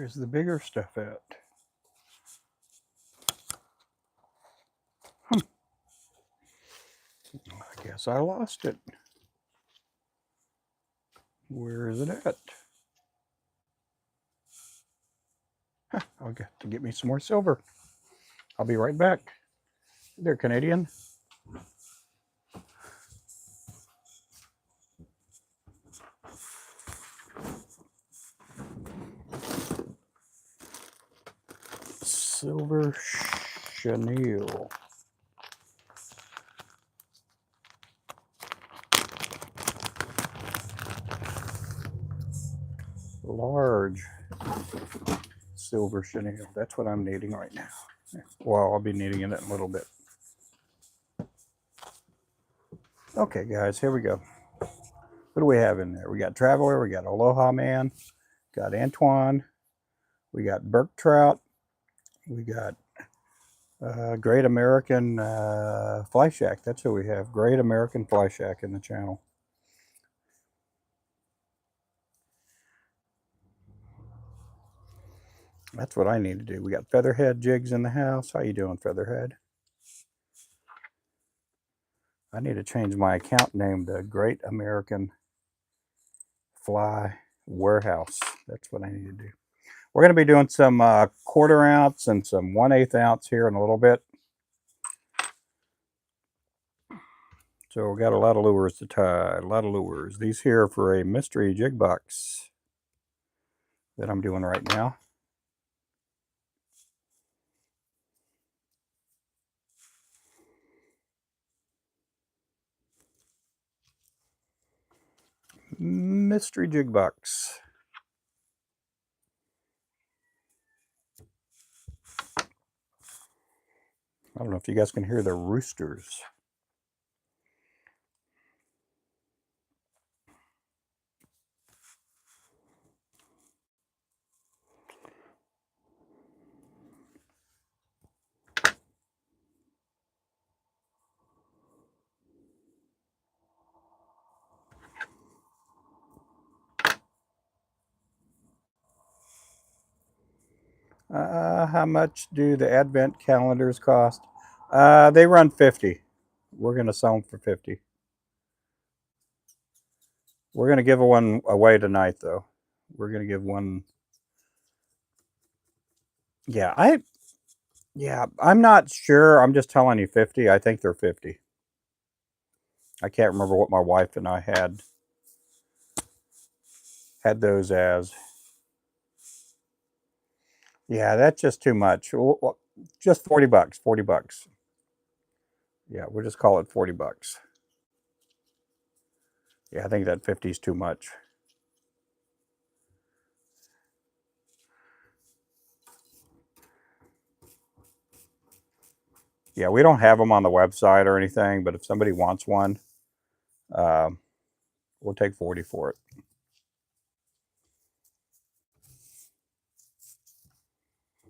Where's the bigger stuff at? I guess I lost it. Where is it at? I'll get to get me some more silver. I'll be right back. There, Canadian. Silver chenille. Large silver chenille. That's what I'm needing right now. Well, I'll be needing it in a little bit. Okay, guys, here we go. What do we have in there? We got Traveler, we got Aloha Man, got Antoine, we got Burke Trout, we got Great American Fly Shack. That's who we have. Great American Fly Shack in the channel. That's what I need to do. We got Featherhead jigs in the house. How you doing, Featherhead? I need to change my account name to Great American Fly Warehouse. That's what I need to do. We're going to be doing some 1/4 ounce and some 1/8 ounce here in a little bit. So we got a lot of lures to tie, a lot of lures. These here are for a mystery jig box that I'm doing right now. Mystery jig box. I don't know if you guys can hear the roosters. How much do the advent calendars cost? They run 50. We're going to sell them for 50. We're going to give one away tonight, though. We're going to give one. Yeah, I'm not sure. I'm just telling you 50. I think they're 50. I can't remember what my wife and I had those as. Yeah, that's just too much. Just 40 bucks, 40 bucks. Yeah, we'll just call it 40 bucks. Yeah, I think that 50 is too much. Yeah, we don't have them on the website or anything, but if somebody wants one, we'll take 40 for it.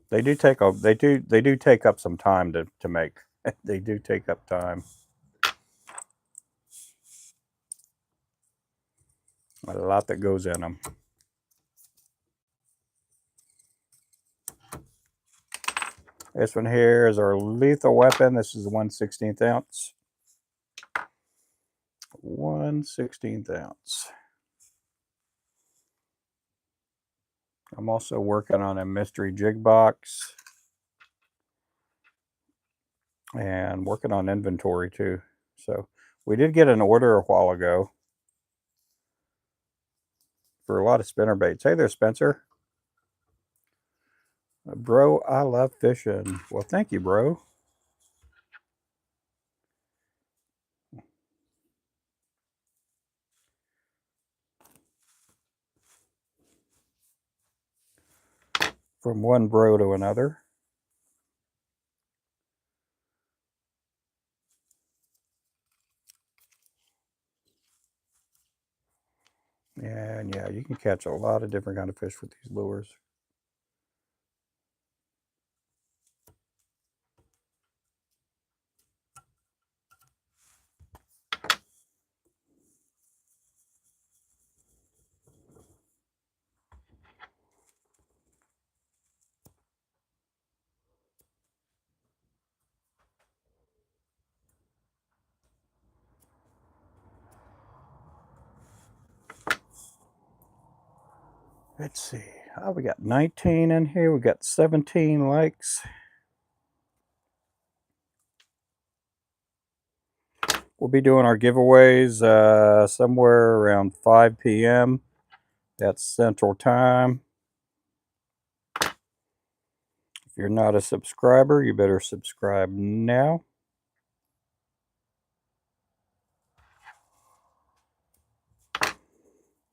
They do take up some time to make. They do take up time. A lot that goes in them. This one here is our lethal weapon. This is 1/16 ounce. 1/16 ounce. I'm also working on a mystery jig box and working on inventory too. So we did get an order a while ago for a lot of spinner baits. Hey there, Spencer. Bro, I love fishing. Well, thank you, bro. From one bro to another. And yeah, you can catch a lot of different kind of fish with these lures. Let's see. Oh, we got 19 in here. We got 17 likes. We'll be doing our giveaways somewhere around 5 p.m. That's Central Time. If you're not a subscriber, you better subscribe now.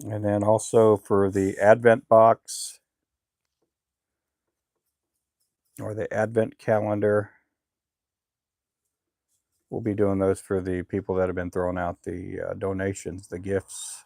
And then also for the Advent box or the Advent calendar, we'll be doing those for the people that have been throwing out the donations, the gifts.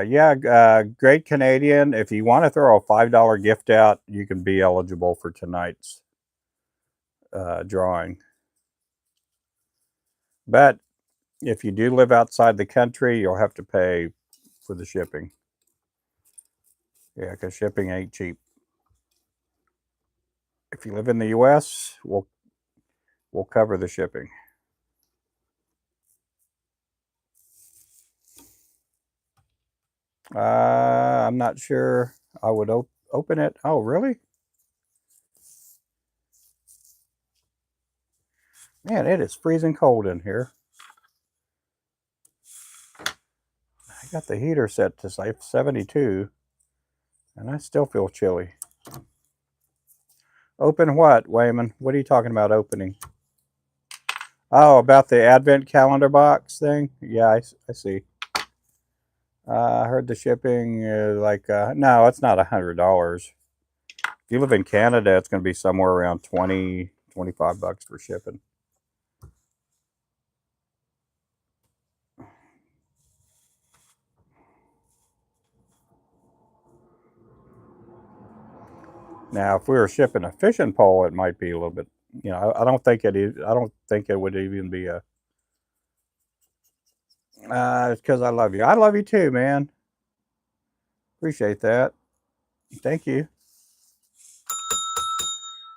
Yeah, Great Canadian. If you want to throw a $5 gift out, you can be eligible for tonight's drawing. But if you do live outside the country, you'll have to pay for the shipping. Yeah, because shipping ain't cheap. If you live in the U.S., we'll cover the shipping. I'm not sure. I would open it. Oh, really? Man, it is freezing cold in here. I got the heater set to say 72, and I still feel chilly. Open what, Wayman? What are you talking about opening? Oh, about the Advent calendar box thing? Yeah, I see. I heard the shipping is like, no, it's not $100. If you live in Canada, it's going to be somewhere around 20, 25 bucks for shipping. Now, if we were shipping a fishing pole, it might be a little bit. I don't think it is. I don't think it would even be a. It's because I love you. I love you too, man. Appreciate that. Thank you.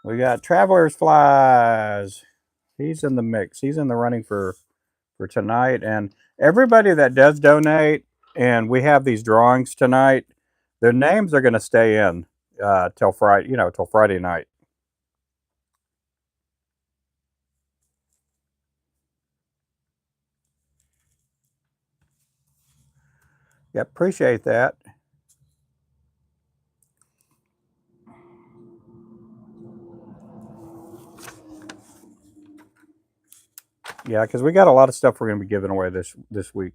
We got Traveler's Flies. He's in the mix. He's in the running for tonight. And everybody that does donate, and we have these drawings tonight, their names are going to stay in till Friday. Till Friday night. Yep, appreciate that. Yeah, because we got a lot of stuff we're going to be giving away this week.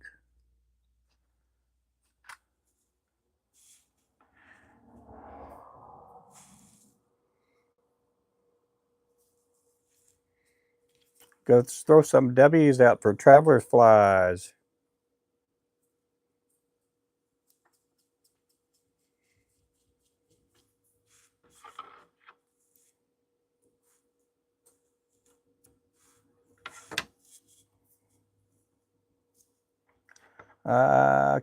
Go throw some W's out for Traveler's Flies.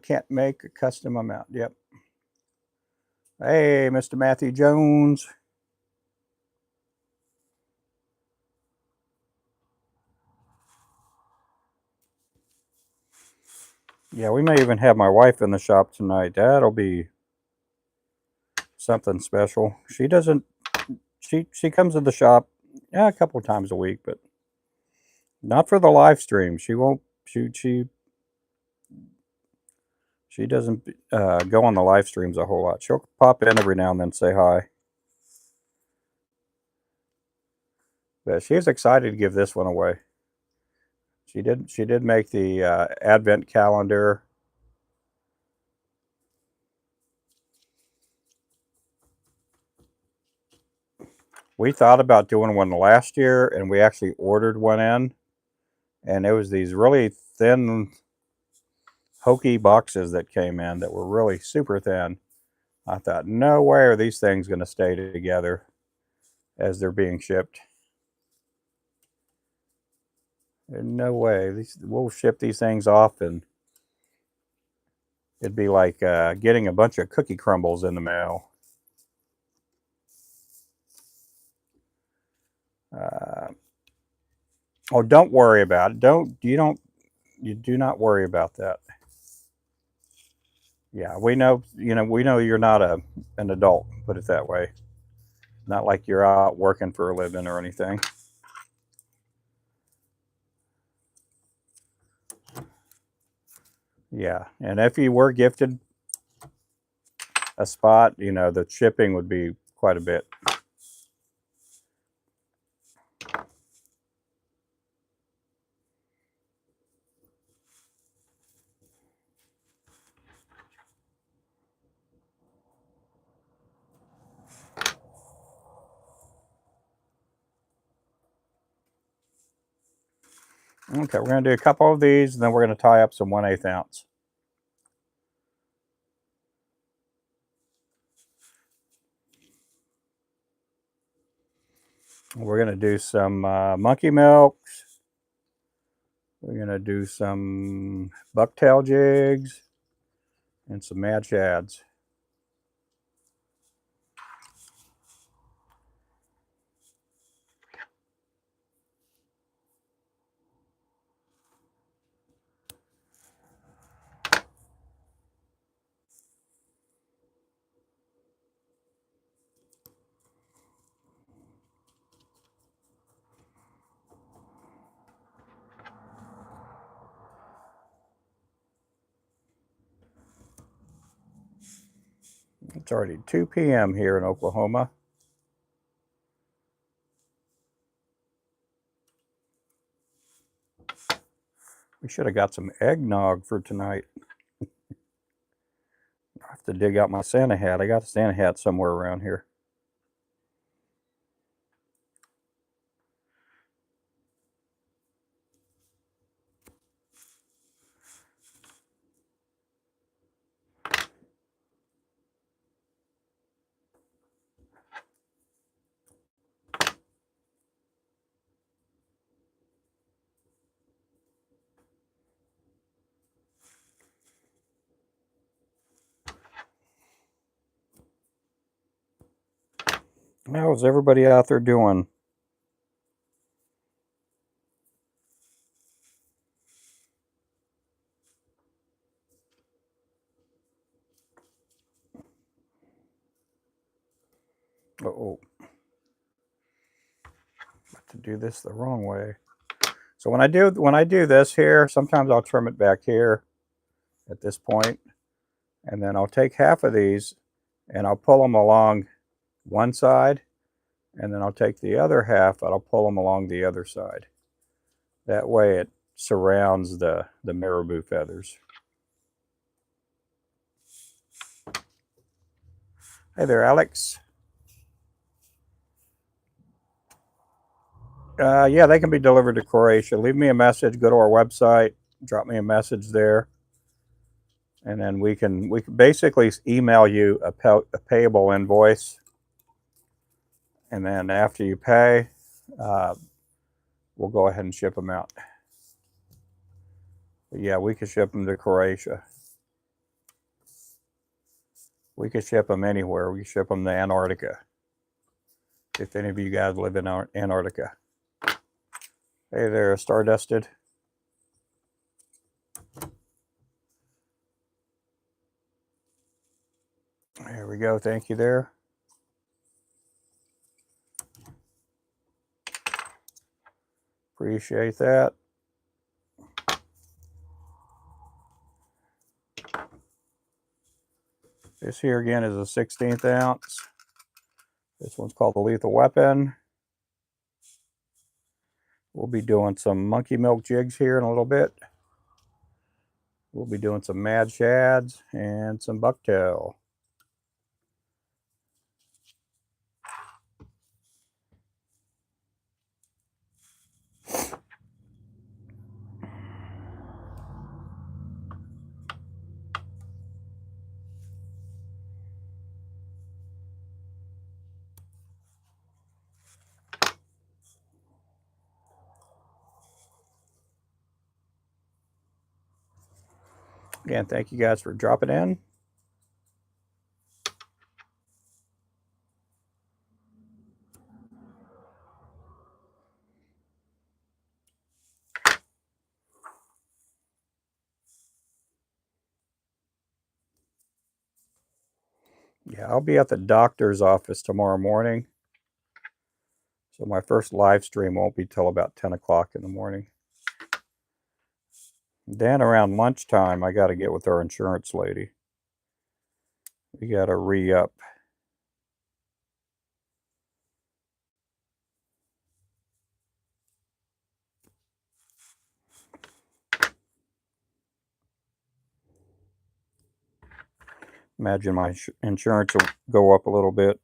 Can't make a custom amount. Yep. Hey, Mr. Matthew Jones. Yeah, we may even have my wife in the shop tonight. That'll be something special. She doesn't. She comes to the shop, yeah, a couple of times a week, but not for the live stream. She won't. She doesn't go on the live streams a whole lot. She'll pop in every now and then, say hi. But she was excited to give this one away. She did. She did make the advent calendar. We thought about doing one last year, and we actually ordered one in, and it was these really thin, hokey boxes that came in that were really super thin. I thought, no way are these things going to stay together as they're being shipped. No way. We'll ship these things off, and it'd be like getting a bunch of cookie crumbles in the mail. Oh, don't worry about it. You do not worry about that. Yeah, we know, we know you're not an adult, put it that way. Not like you're out working for a living or anything. Yeah, and if you were gifted a spot, the shipping would be quite a bit. Okay, we're going to do a couple of these, and then we're going to tie up some 1/8 ounce. We're going to do some monkey milks. We're going to do some bucktail jigs and some mad shads. It's already 2 p.m. here in Oklahoma. We should have got some eggnog for tonight. I have to dig out my Santa hat. I got a Santa hat somewhere around here. How's everybody out there doing? Uh-oh. About to do this the wrong way. So when I do this here, sometimes I'll trim it back here at this point, and then I'll take half of these and I'll pull them along one side, and then I'll take the other half and I'll pull them along the other side. That way it surrounds the marabou feathers. Hey there, Alex. Yeah, they can be delivered to Croatia. Leave me a message. Go to our website. Drop me a message there, and then we can basically email you a payable invoice, and then after you pay, we'll go ahead and ship them out. But yeah, we could ship them to Croatia. We could ship them anywhere. We could ship them to Antarctica. If any of you guys live in Antarctica. Hey there, Stardusted. There we go. Thank you there. Appreciate that. This here again is a 1/16 ounce. This one's called the Lethal Weapon. We'll be doing some monkey milk jigs here in a little bit. We'll be doing some mad shads and some bucktail. Again, thank you guys for dropping in. Yeah, I'll be at the doctor's office tomorrow morning. So my first live stream won't be till about 10 o'clock in the morning. Then around lunchtime, I got to get with our insurance lady. We got to re-up. Imagine my insurance will go up a little bit.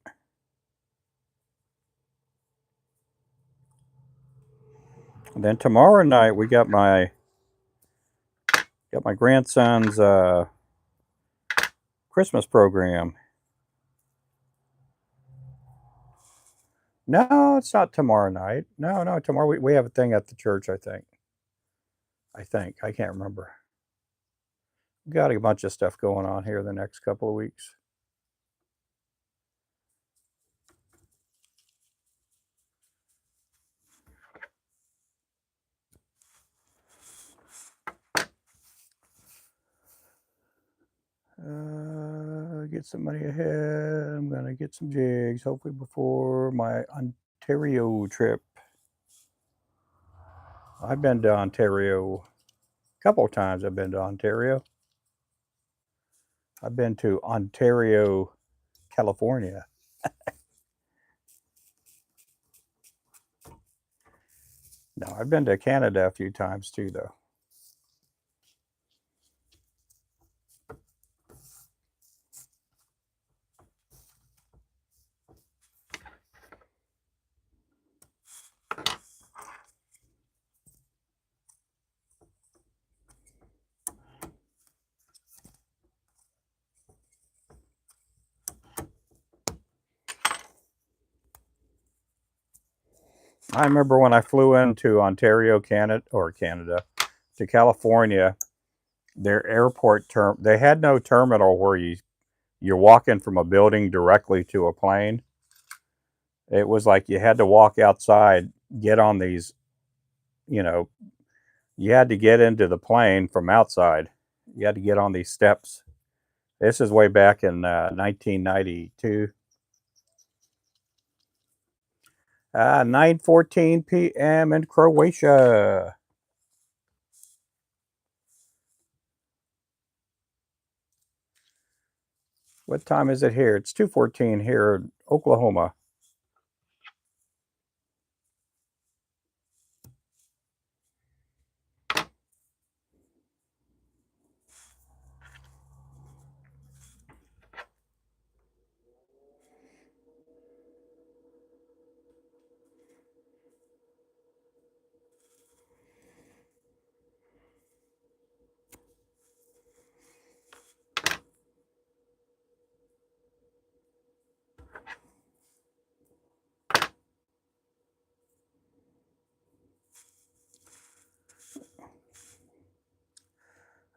And then tomorrow night we got my grandson's Christmas program. No, it's not tomorrow night. No, tomorrow we have a thing at the church. I think. I can't remember. We got a bunch of stuff going on here the next couple of weeks. Get some money ahead. I'm gonna get some jigs, hopefully before my Ontario trip. I've been to Ontario a couple of times. I've been to Ontario. I've been to Ontario, California. No, I've been to Canada a few times too, though. I remember when I flew into Ontario, Canada, to California. Their airport they had no terminal where you're walking from a building directly to a plane. It was like you had to walk outside, get on these, you know, you had to get into the plane from outside. You had to get on these steps. This is way back in 1992. 9:14 p.m. in Croatia. What time is it here? It's 2:14 here in Oklahoma.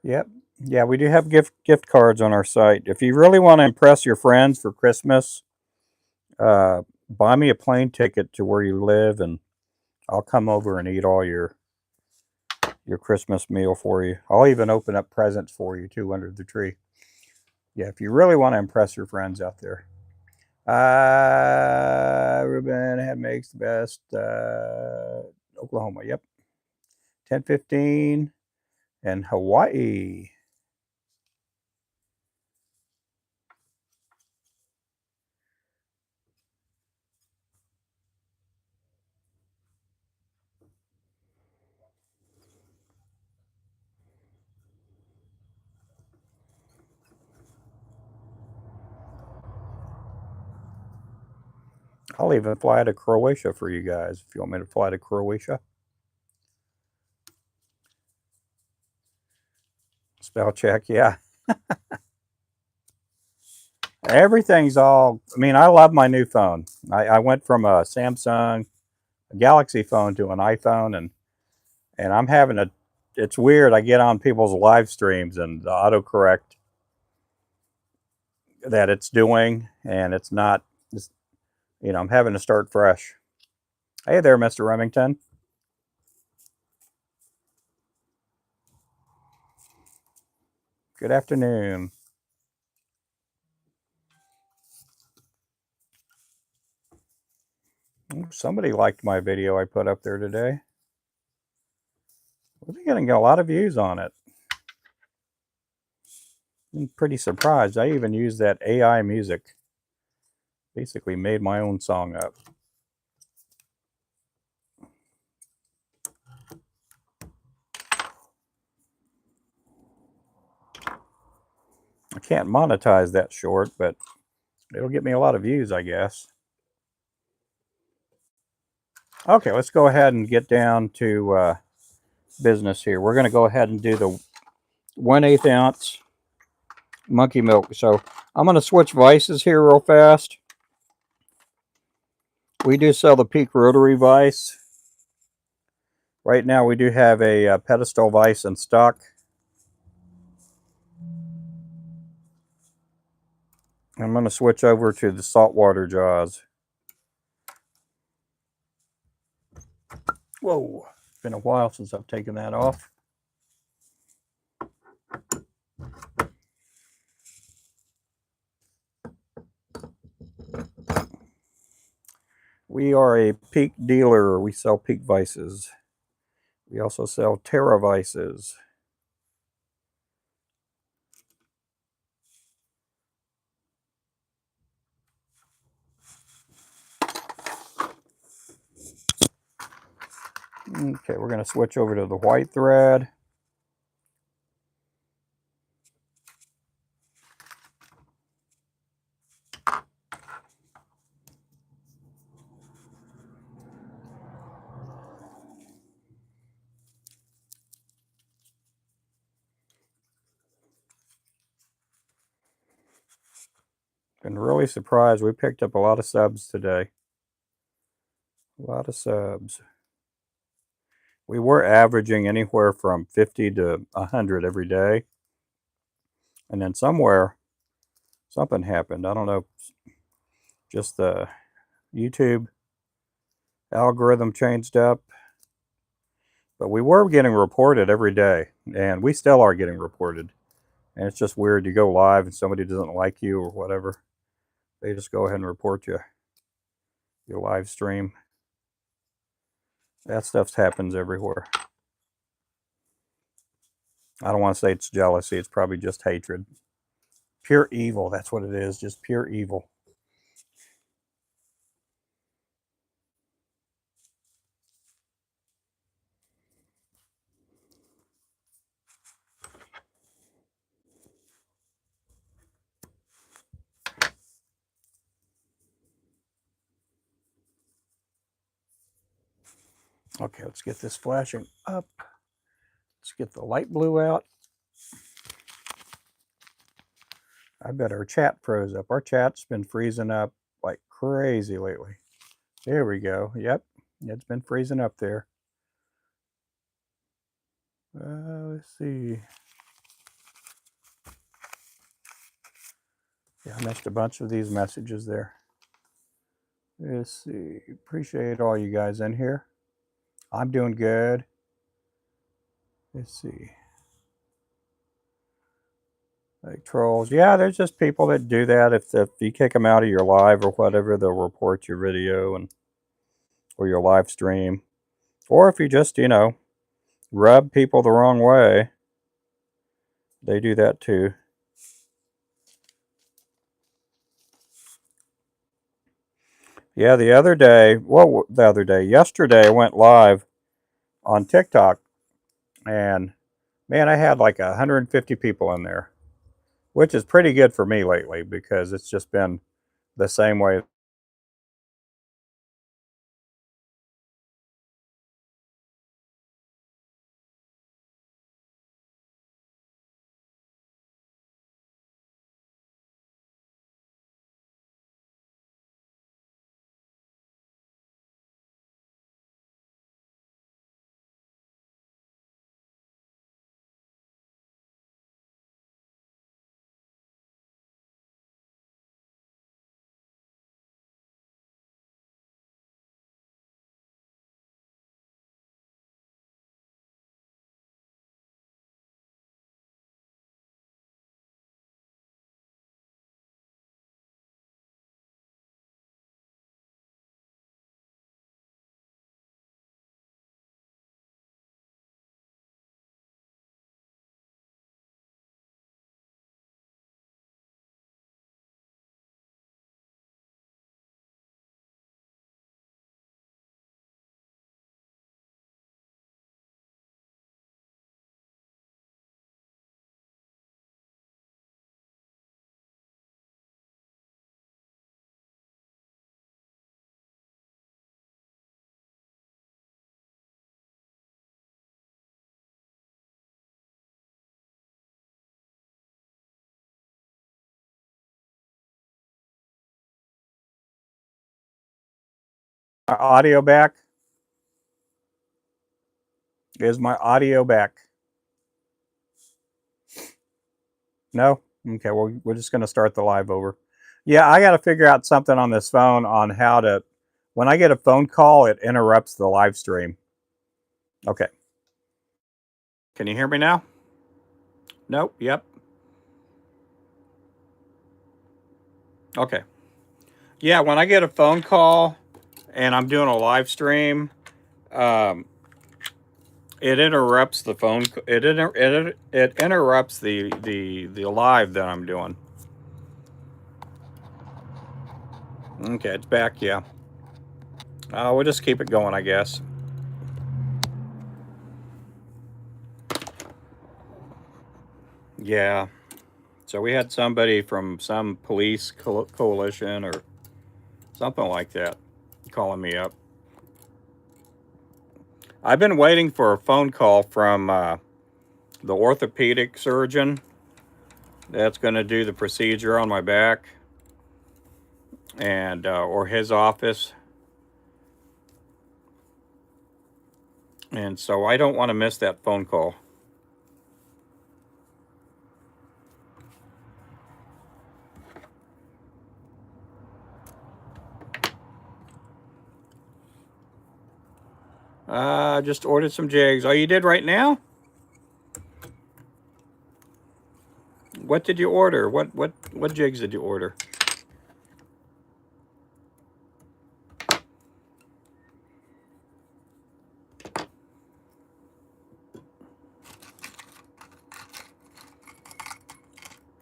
Yep. Yeah, we do have gift cards on our site. If you really want to impress your friends for Christmas, buy me a plane ticket to where you live, and I'll come over and eat all your Christmas meal for you. I'll even open up presents for you too under the tree. Yeah, if you really want to impress your friends out there. Ruben had makes the best. Oklahoma. Yep. 10:15 and Hawaii. I'll even fly to Croatia for you guys if you want me to fly to Croatia. Spell check, yeah. Everything's all. I mean, I love my new phone. I went from a Samsung a Galaxy phone to an iPhone, and I'm having a. It's weird. I get on people's live streams and the autocorrect that it's doing, and it's not. It's, I'm having to start fresh. Hey there, Mr. Remington. Good afternoon. Somebody liked my video I put up there today. We're getting a lot of views on it. I'm pretty surprised. I even used that AI music. Basically made my own song up. I can't monetize that short, but it'll get me a lot of views, I guess. Okay, let's go ahead and get down to business here. We're going to go ahead and do the 1/8 ounce monkey milk. So I'm going to switch vices here real fast. We do sell the Peak rotary vise. Right now we do have a pedestal vise in stock. I'm going to switch over to the saltwater jaws. Whoa, it's been a while since I've taken that off. We are a Peak dealer. We sell Peak vices. We also sell Terra vices. Okay, we're going to switch over to the white thread. Been really surprised. We picked up a lot of subs today. A lot of subs. We were averaging anywhere from 50 to 100 every day. And then somewhere, something happened. I don't know. Just the YouTube algorithm changed up. But we were getting reported every day. And we still are getting reported. And it's just weird. You go live and somebody doesn't like you or whatever. They just go ahead and report you. Your live stream. That stuff happens everywhere. I don't want to say it's jealousy. It's probably just hatred. Pure evil. That's what it is. Just pure evil. Okay, let's get this flashing up. Let's get the light blue out. I bet our chat froze up. Our chat's been freezing up like crazy lately. There we go. Yep, it's been freezing up there. Let's see. Yeah, I missed a bunch of these messages there. Let's see. Appreciate all you guys in here. I'm doing good. Let's see. Like trolls. Yeah, there's just people that do that. If you kick them out of your live or whatever, they'll report your video and or your live stream. Or if you just, rub people the wrong way, they do that too. Yeah, yesterday I went live on TikTok and man, I had like 150 people in there, which is pretty good for me lately because it's just been the same way my audio back? Is my audio back? No? Okay, well, we're just going to start the live over. Yeah, I got to figure out something on this phone on how to, when I get a phone call, it interrupts the live stream. Okay. Can you hear me now? Nope. Yep. Okay. Yeah, when I get a phone call and I'm doing a live stream, um, it interrupts the phone. It interrupts the live that I'm doing. Okay, it's back. Yeah. We'll just keep it going, I guess. Yeah. So we had somebody from some police coalition or something like that calling me up. I've been waiting for a phone call from the orthopedic surgeon that's going to do the procedure on my back, and or his office. And so I don't want to miss that phone call. Just ordered some jigs. Oh, you did right now? What did you order? What jigs did you order?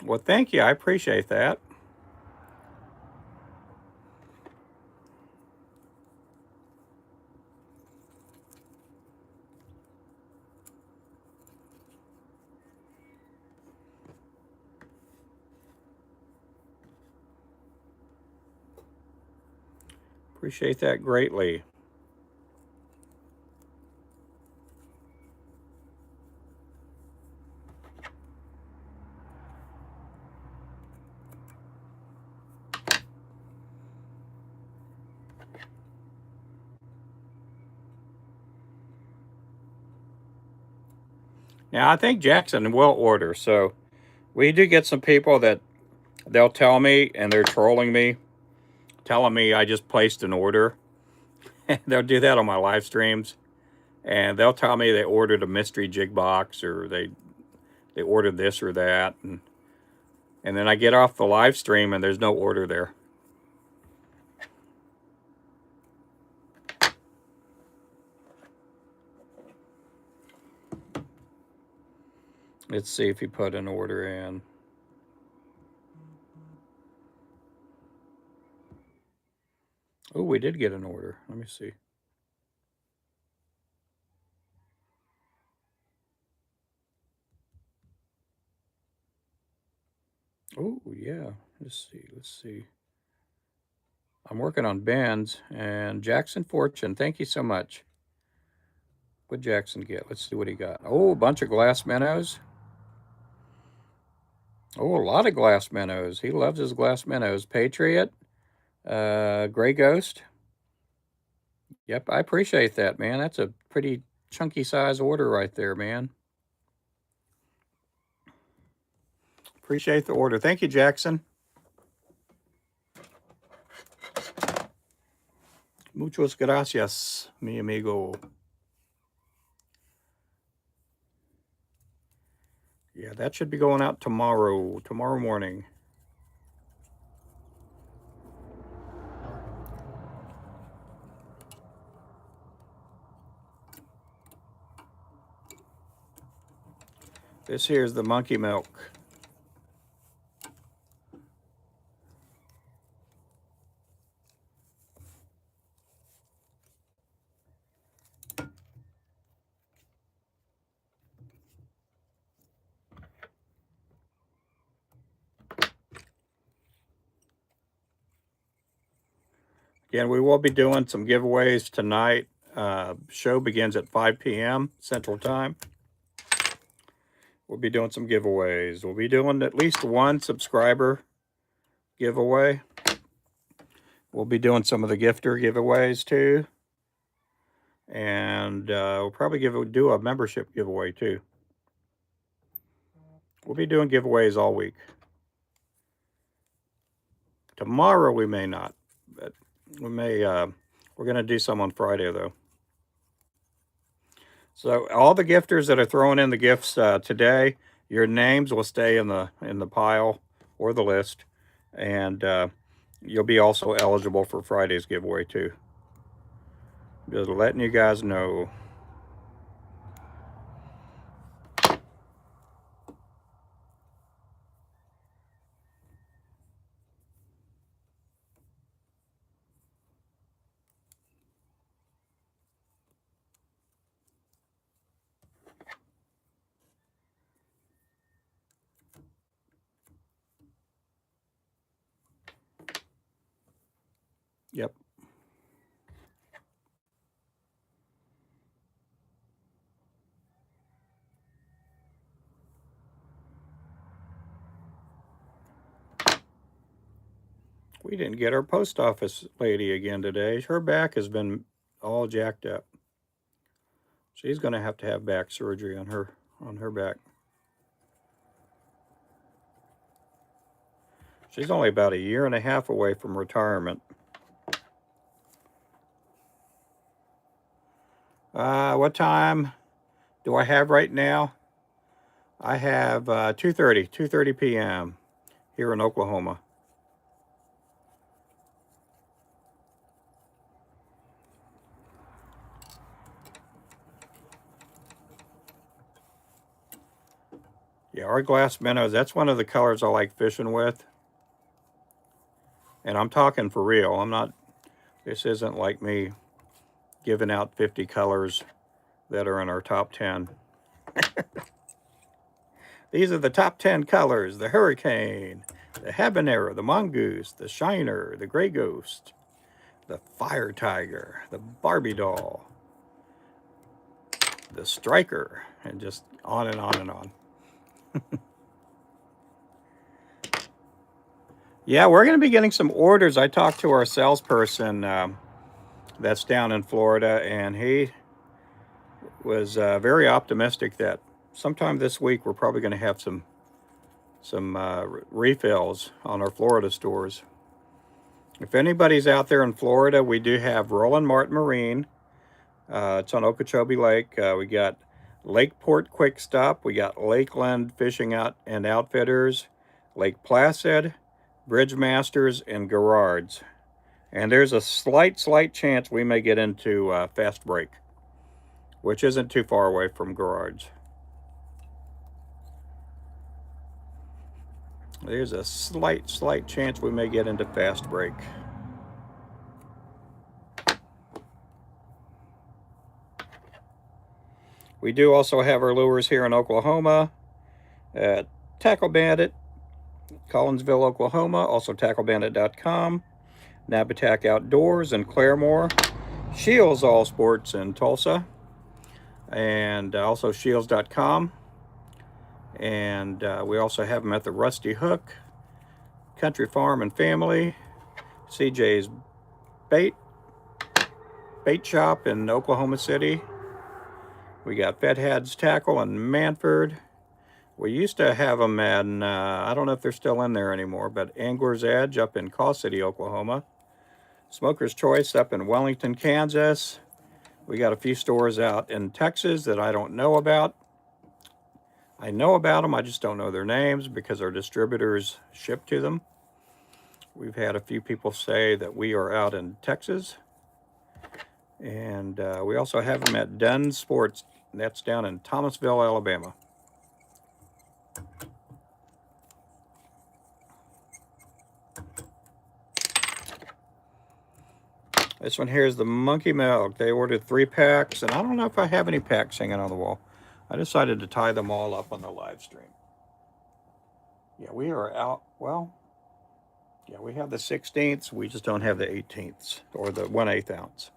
Well, thank you. I appreciate that. Appreciate that greatly. Now, I think Jackson will order. So we do get some people that they'll tell me, and they're trolling me, telling me I just placed an order. They'll do that on my live streams, and they'll tell me they ordered a mystery jig box, or they ordered this or that, and then I get off the live stream and there's no order there. Let's see if he put an order in. Oh, we did get an order. Let me see. Oh, yeah. Let's see. I'm working on bands, and Jackson Fortune. Thank you so much. What'd Jackson get? Let's see what he got. Oh, a bunch of glass minnows. Oh, a lot of glass minnows. He loves his glass minnows. Patriot, Gray Ghost. Yep, I appreciate that, man. That's a pretty chunky size order right there, man. Appreciate the order. Thank you, Jackson. Muchas gracias, mi amigo. Yeah, that should be going out tomorrow morning. This here is the monkey milk. Again, we will be doing some giveaways tonight. Show begins at 5 p.m. Central Time. We'll be doing some giveaways. We'll be doing at least one subscriber giveaway. We'll be doing some of the gifter giveaways too. And we'll probably do a membership giveaway too. We'll be doing giveaways all week. Tomorrow we may not, but we may. We're going to do some on Friday though. So all the gifters that are throwing in the gifts today, your names will stay in the pile or the list, and you'll be also eligible for Friday's giveaway too. Just letting you guys know. Yep. We didn't get our post office lady again today. Her back has been all jacked up. She's going to have back surgery on her back. She's only about 1.5 years away from retirement. What time do I have right now? I have 2:30 p.m. here in Oklahoma. Yeah, our glass minnows, that's one of the colors I like fishing with. And I'm talking for real. I'm not, this isn't like me giving out 50 colors that are in our top 10. These are the top 10 colors: the hurricane, the habanero, the mongoose, the shiner, the gray ghost, the fire tiger, the Barbie doll, the striker, and just on and on and on. Yeah, we're going to be getting some orders. I talked to our salesperson that's down in Florida, and he was very optimistic that sometime this week we're probably going to have some refills on our Florida stores. If anybody's out there in Florida, we do have Roland Martin Marine. It's on Okeechobee Lake. We got Lakeport Quick Stop. We got Lakeland Fishing Out and Outfitters, Lake Placid, Bridgemasters, and Garrards. And there's a slight chance we may get into Fast Break, which isn't too far away from Garrards. There's a slight chance we may get into Fast Break. We do also have our lures here in Oklahoma at Tackle Bandit, Collinsville, Oklahoma, also tacklebandit.com, Nabatak Outdoors in Claremore, Shields All Sports in Tulsa, and also shields.com. And we also have them at the Rusty Hook, Country Farm and Family, CJ's Bait Shop in Oklahoma City. We got Fedhead's Tackle in Manford. We used to have them at, I don't know if they're still in there anymore, but Angler's Edge up in Call City, Oklahoma. Smoker's Choice up in Wellington, Kansas. We got a few stores out in Texas that I don't know about. I know about them, I just don't know their names because our distributors ship to them. We've had a few people say that we are out in Texas. And we also have them at Dunn Sports. That's down in Thomasville, Alabama. This one here is the Monkey Milk. They ordered 3 packs, and I don't know if I have any packs hanging on the wall. I decided to tie them all up on the live stream. Yeah, we are out, well, yeah, we have the 16ths. We just don't have the 18ths, or the 1/8 ounce.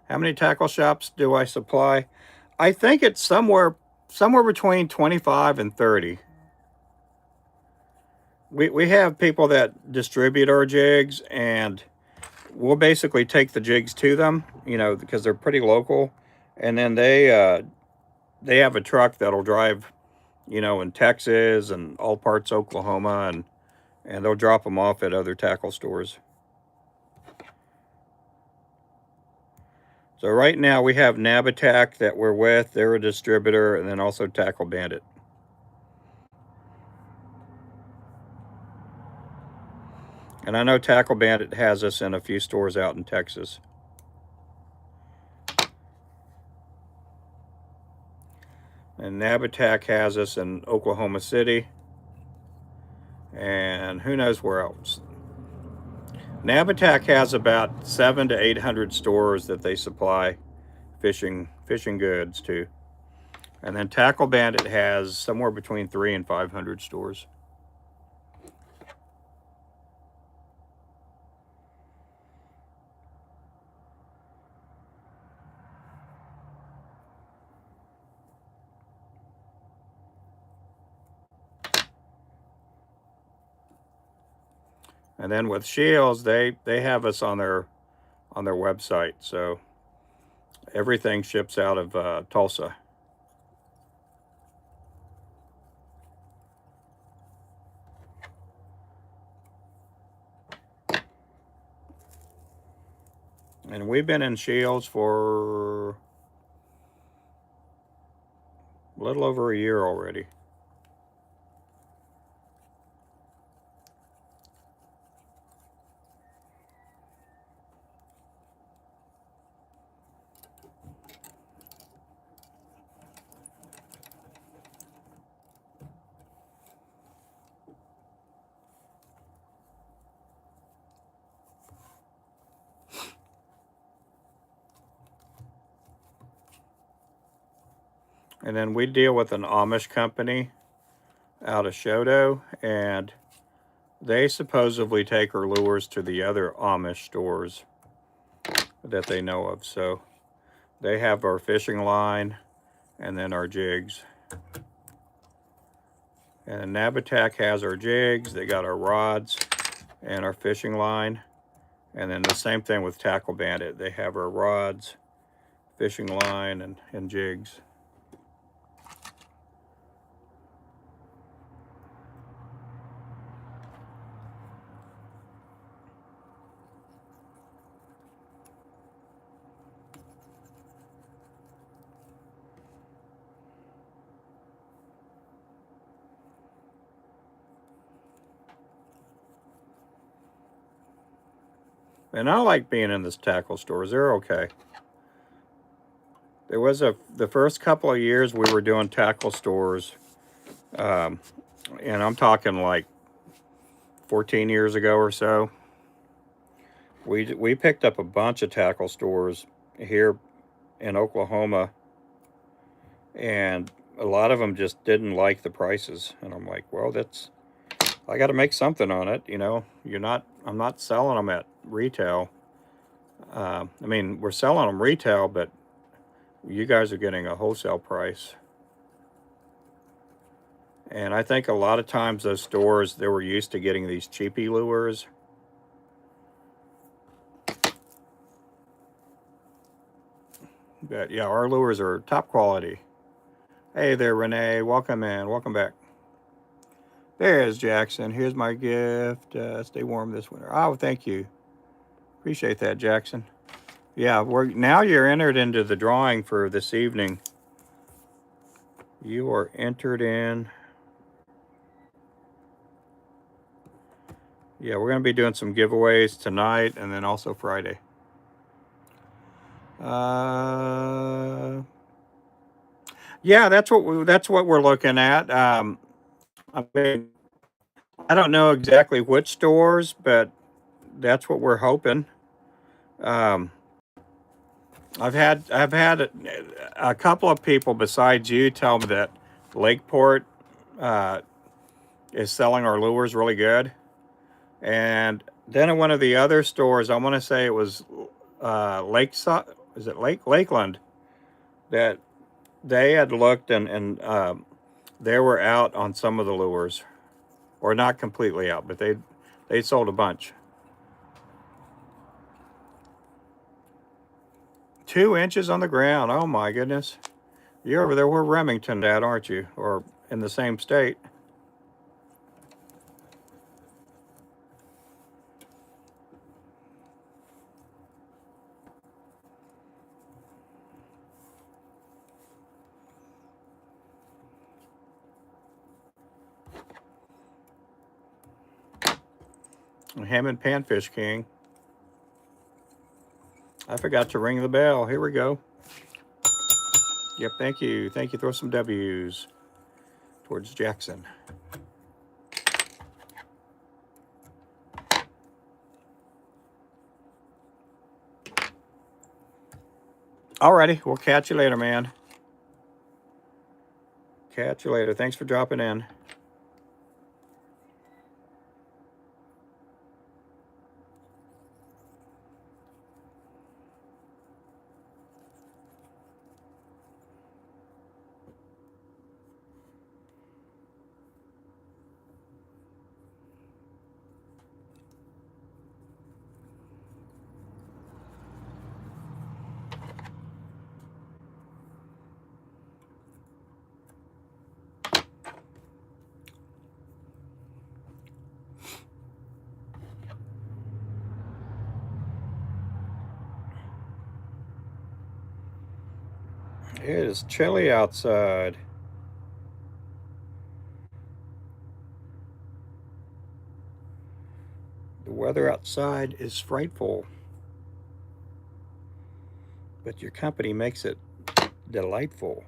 How many tackle shops do I supply? I think it's somewhere between 25 and 30. We have people that distribute our jigs, and we'll basically take the jigs to them, you know, because they're pretty local, and then they have a truck that'll drive, you know, in Texas and all parts of Oklahoma, and they'll drop them off at other tackle stores. So right now we have Nabatak that we're with. They're a distributor, and then also Tackle Bandit. And I know Tackle Bandit has us in a few stores out in Texas. And Nabatak has us in Oklahoma City. And who knows where else. Nabatak has about 700 to 800 stores that they supply fishing goods to. And then Tackle Bandit has somewhere between 300 and 500 stores. And then with Shields, they have us on their website. So everything ships out of Tulsa. And we've been in Shields for a little over a year already. And then we deal with an Amish company out of Shodo, and they supposedly take our lures to the other Amish stores that they know of. So they have our fishing line and then our jigs. And Nabatak has our jigs, they got our rods and our fishing line. And then the same thing with Tackle Bandit. They have our rods, fishing line, and jigs. And I like being in this tackle stores. They're okay. There was the first couple of years we were doing tackle stores, and I'm talking like 14 years ago or so. We picked up a bunch of tackle stores here in Oklahoma, and a lot of them just didn't like the prices. And I'm like, well, I got to make something on it, you know. I'm not selling them at retail. I mean, we're selling them retail, but you guys are getting a wholesale price. And I think a lot of times those stores, they were used to getting these cheapy lures. But yeah, our lures are top quality. Hey there, Renee. Welcome in. Welcome back. There's Jackson. Here's my gift. Stay warm this winter. Oh, thank you. Appreciate that, Jackson. Yeah, now you're entered into the drawing for this evening. You are entered in. Yeah, we're going to be doing some giveaways tonight and then also Friday. Yeah, that's what we're looking at. I mean, I don't know exactly which stores, but that's what we're hoping. I've had a couple of people besides you tell me that Lakeport is selling our lures really good, and then in one of the other stores, I want to say it was Lakeside, is it Lakeland, that they had looked and they were out on some of the lures, or not completely out, but they sold a bunch. 2 inches on the ground. Oh my goodness. You're over there where Remington at, aren't you? Or in the same state. Hammond Panfish King. I forgot to ring the bell. Here we go. Yep, thank you. Thank you. Throw some W's towards Jackson. Alrighty, we'll catch you later, man. Catch you later. Thanks for dropping in. It is chilly outside. The weather outside is frightful, but your company makes it delightful.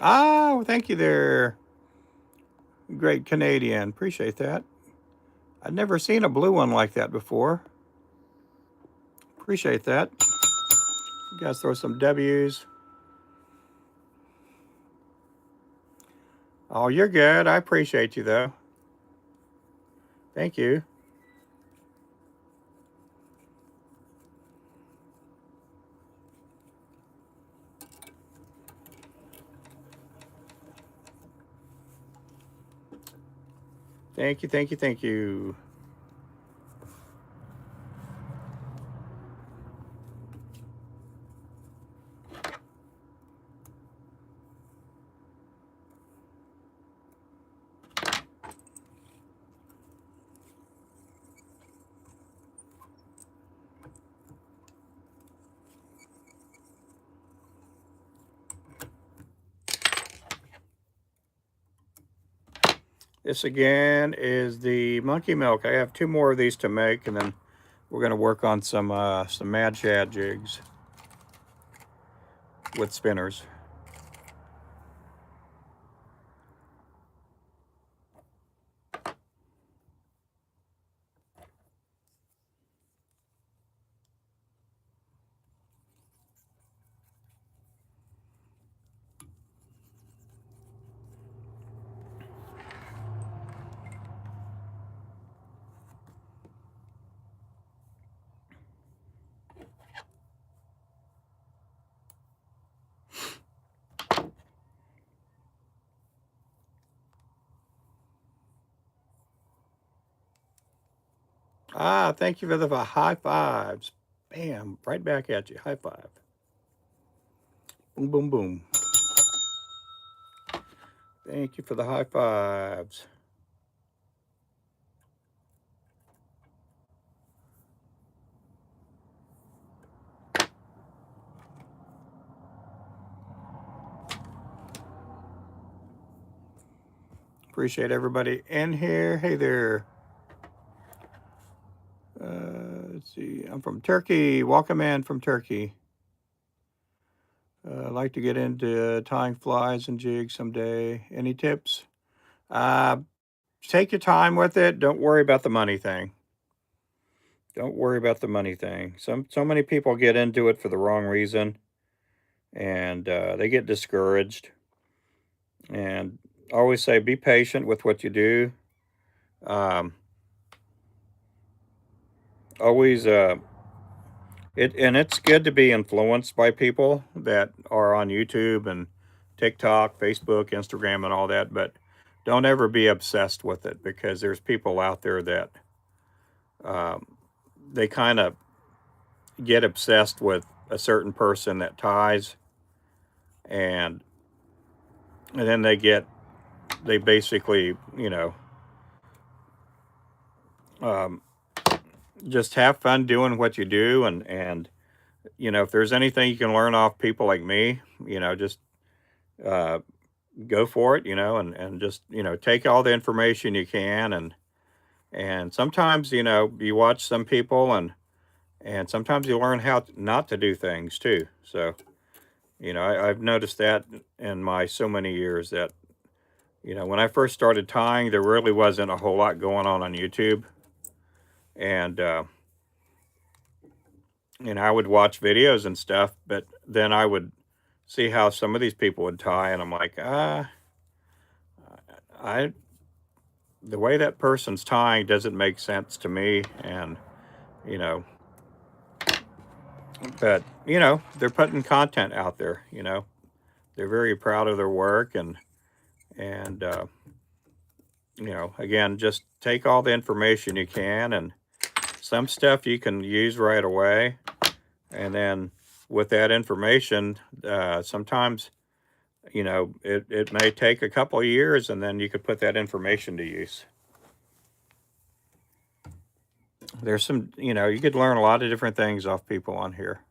Oh, thank you there. Great Canadian. Appreciate that. I've never seen a blue one like that before. Appreciate that. You guys throw some W's. Oh, you're good. I appreciate you, though. Thank you. Thank you, thank you, thank you. This again is the monkey milk. I have 2 more of these to make, and then we're going to work on some Mad Shad jigs with spinners. Ah, thank you for the high fives. Bam, right back at you. High five. Boom, boom, boom. Thank you for the high fives. Appreciate everybody in here. Hey there. Let's see. I'm from Turkey. Welcome in from Turkey. I'd like to get into tying flies and jigs someday. Any tips? Take your time with it. Don't worry about the money thing. Don't worry about the money thing. So many people get into it for the wrong reason, and they get discouraged. And I always say, be patient with what you do. Um, always it's good to be influenced by people that are on YouTube and TikTok, Facebook, Instagram, and all that, but don't ever be obsessed with it because there's people out there that um, they kind of get obsessed with a certain person that ties, and then they basically um, just have fun doing what you do, and if there's anything you can learn off people like me, just uh, go for it, and just take all the information you can, and sometimes you watch some people, and sometimes you learn how not to do things too. So I've noticed that in my so many years that when I first started tying, there really wasn't a whole lot going on YouTube, and I would watch videos and stuff, but then I would see how some of these people would tie, and I'm like, I the way that person's tying doesn't make sense to me, and you know, but they're putting content out there. They're very proud of their work, and again, just take all the information you can, and some stuff you can use right away, and then with that information, sometimes it may take a couple of years, and then you could put that information to use. There's some, you could learn a lot of different things off people on here.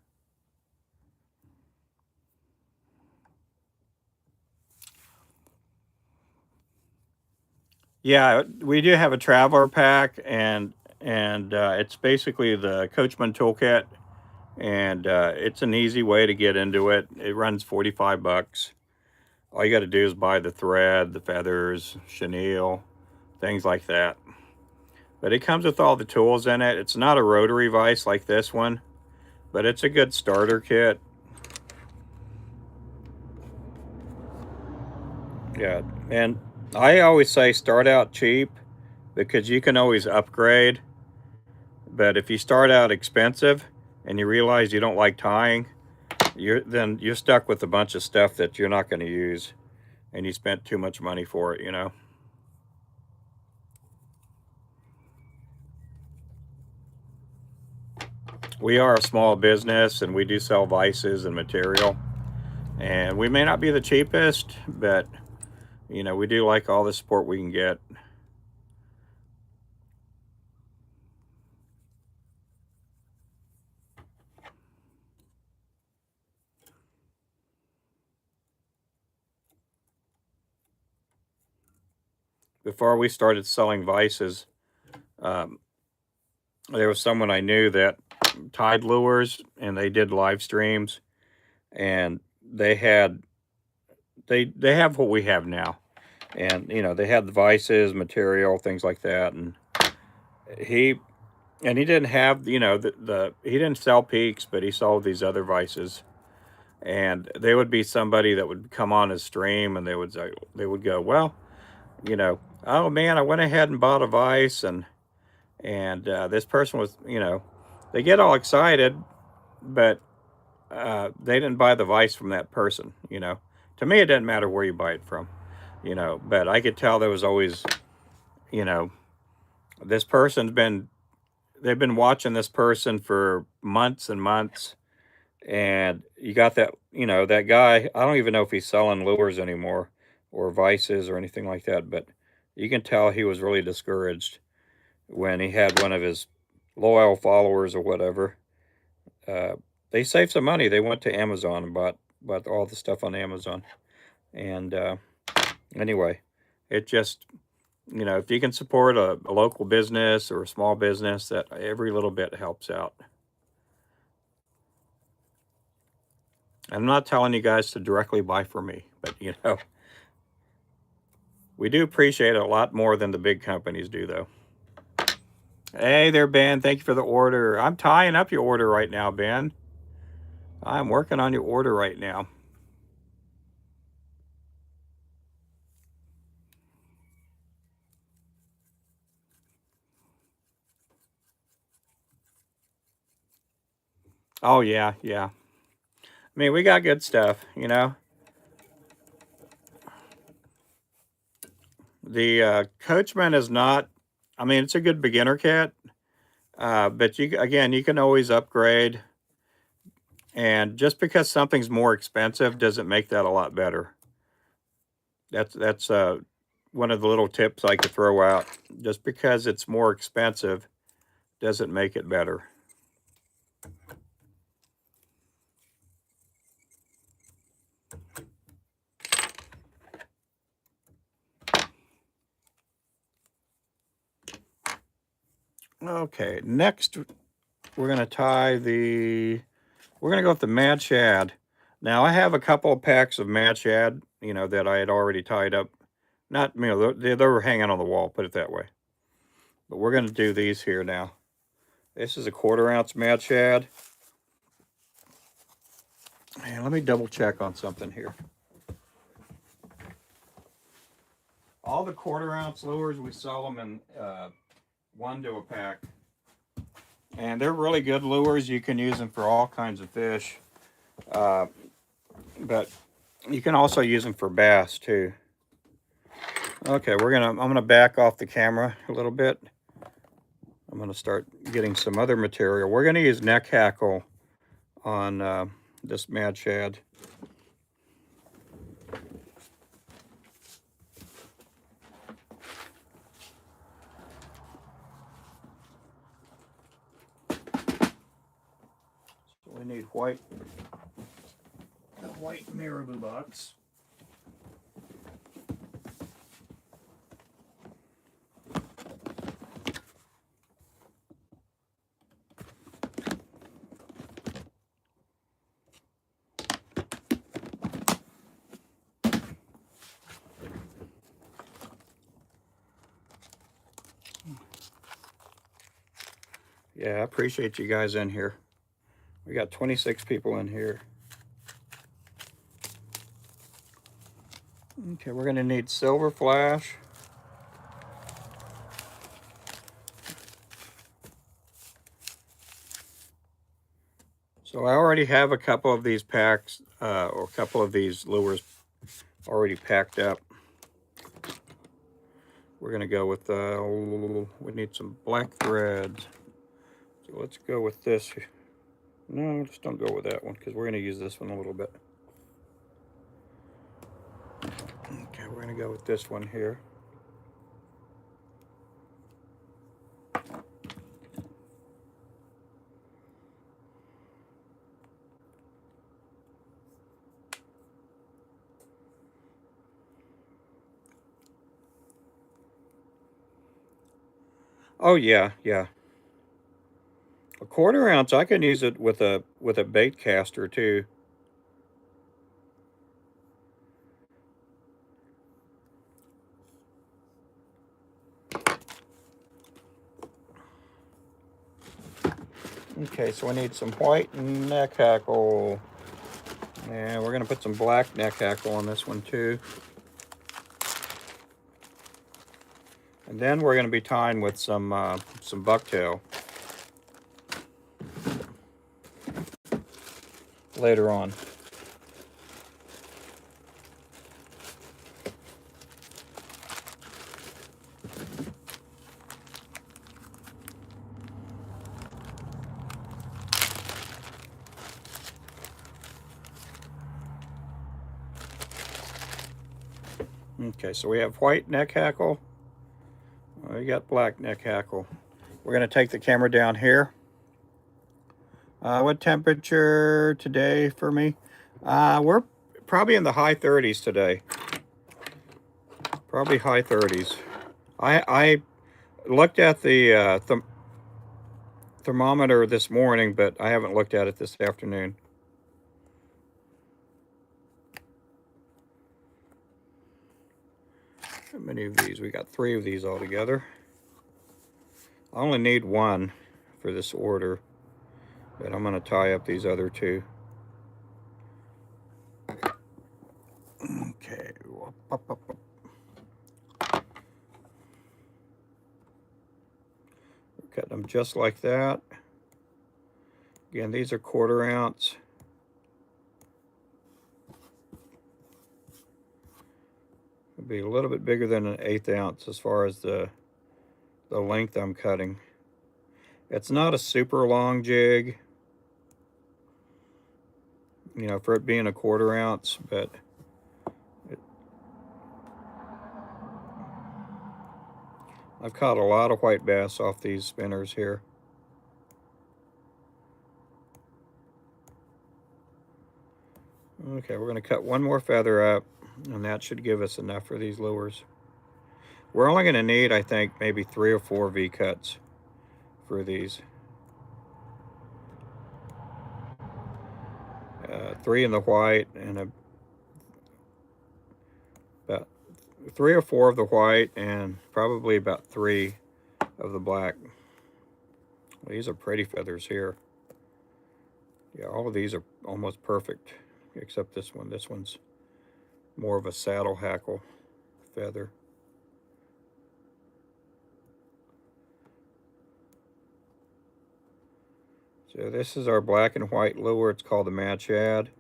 Yeah, we do have a traveler pack, and it's basically the Coachman Toolkit, and it's an easy way to get into it. It runs 45 bucks. All you got to do is buy the thread, the feathers, chenille, things like that. But it comes with all the tools in it. It's not a rotary vise like this one, but it's a good starter kit. Yeah, and I always say start out cheap because you can always upgrade. But if you start out expensive and you realize you don't like tying, you're stuck with a bunch of stuff that you're not going to use, and you spent too much money for it. We are a small business, and we do sell vices and material, and we may not be the cheapest, but we do like all the support we can get. Before we started selling vices, um, there was someone I knew that tied lures, and they did live streams, and they have what we have now, and they had the vices, material, things like that, and he he didn't have the he didn't sell peaks, but he sold these other vices, and they would be somebody that would come on his stream, and they would go, well, oh man, I went ahead and bought a vice, and this person was, they get all excited, but they didn't buy the vice from that person. To me, it doesn't matter where you buy it from, but I could tell there was always, you know, this person's been, they've been watching this person for months and months. And you got that guy, I don't even know if he's selling lures anymore or vices or anything like that, but you can tell he was really discouraged when he had one of his loyal followers or whatever. Uh, they saved some money. They went to Amazon and bought all the stuff on Amazon. And anyway, it just if you can support a local business or a small business, that every little bit helps out. I'm not telling you guys to directly buy from me, but we do appreciate it a lot more than the big companies do, though. Hey there, Ben. Thank you for the order. I'm tying up your order right now, Ben. I'm working on your order right now. Oh yeah, yeah. I mean, we got good stuff, you know. The Coachman is not. I mean, it's a good beginner kit, but you again, you can always upgrade. And just because something's more expensive doesn't make that a lot better. That's one of the little tips I could throw out. Just because it's more expensive doesn't make it better. Okay, next we're gonna we're gonna go with the Mad Shad. Now I have a couple of packs of Mad Shad, you know, that I had already tied up. Not, you know, they were hanging on the wall, put it that way. But we're gonna do these here now. This is a 1/4 ounce Mad Shad. And let me double check on something here. All the 1/4 ounce lures, we sell them in 1 to a pack. And they're really good lures. You can use them for all kinds of fish. But you can also use them for bass too. Okay, I'm gonna back off the camera a little bit. I'm gonna start getting some other material. We're gonna use neck hackle on this Mad Shad. So we need a white marabou box. Yeah, I appreciate you guys in here. We got 26 people in here. Okay, we're gonna need silver flash. So I already have a couple of these packs, or a couple of these lures already packed up. We're gonna go with, we need some black threads. So let's go with this. No, just don't go with that one because we're gonna use this one a little bit. Okay, we're gonna go with this one here. Oh yeah, yeah. A 1/4 ounce, I can use it with a bait caster too. Okay, so we need some white neck hackle. And we're gonna put some black neck hackle on this one too. And then we're gonna be tying with some bucktail later on. Okay, so we have white neck hackle. We got black neck hackle. We're gonna take the camera down here. What temperature today for me? We're probably in the high 30s today. Probably high 30s. I looked at the thermometer this morning, but I haven't looked at it this afternoon. How many of these? We got 3 of these altogether. I only need 1 for this order, but I'm going to tie up these other 2. Okay. Cut them just like that. Again, these are 1/4 ounce. It'll be a little bit bigger than an 1/8 ounce as far as the length I'm cutting. It's not a super long jig, you know, for it being a 1/4 ounce, but I've caught a lot of white bass off these spinners here. Okay, we're going to cut one more feather up, and that should give us enough for these lures. We're only going to need, I think, maybe 3 or 4 V-cuts for these. 3 in the white and about 3 or 4 of the white and probably about 3 of the black. Well, these are pretty feathers here. Yeah, all of these are almost perfect, except this one. This one's more of a saddle hackle feather. So this is our black and white lure. It's called the Mad Shad.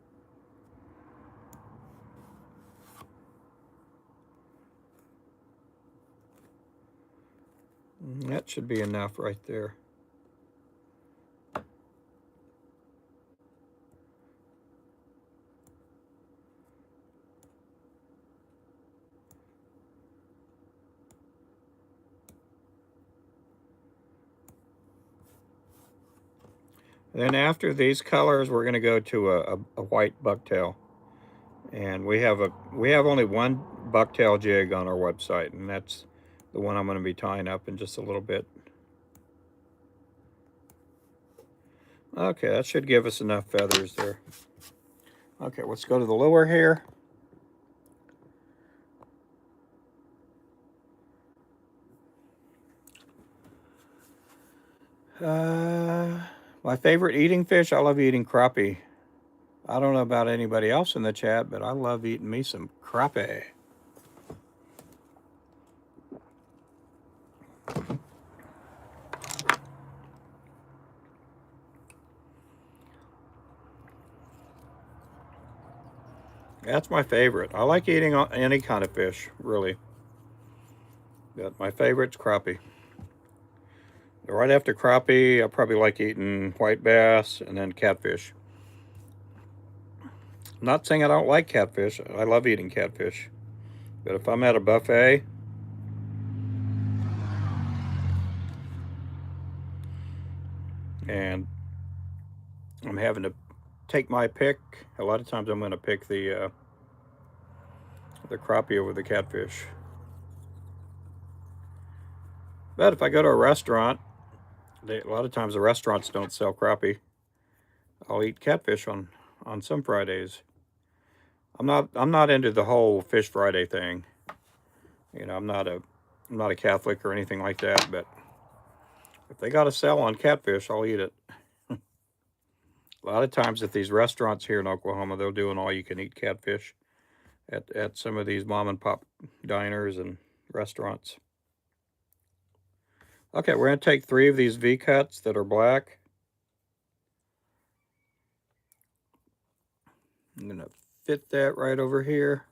That should be enough right there. Then after these colors, we're going to go to a white bucktail. And we have only one bucktail jig on our website, and that's the one I'm going to be tying up in just a little bit. Okay, that should give us enough feathers there. Okay, let's go to the lure here. My favorite eating fish, I love eating crappie. I don't know about anybody else in the chat, but I love eating me some crappie. That's my favorite. I like eating any kind of fish, really. But my favorite's crappie. Right after crappie, I probably like eating white bass and then catfish. I'm not saying I don't like catfish. I love eating catfish. But if I'm at a buffet, and I'm having to take my pick, a lot of times I'm going to pick the crappie over the catfish. But if I go to a restaurant, a lot of times the restaurants don't sell crappie. I'll eat catfish on some Fridays. I'm not into the whole Fish Friday thing. You know, I'm not a Catholic or anything like that, but if they got a sale on catfish, I'll eat it. A lot of times at these restaurants here in Oklahoma, they'll do an all-you-can-eat catfish at some of these mom and pop diners and restaurants. Okay, we're going to take 3 of these V-cuts that are black. I'm going to fit that right over here.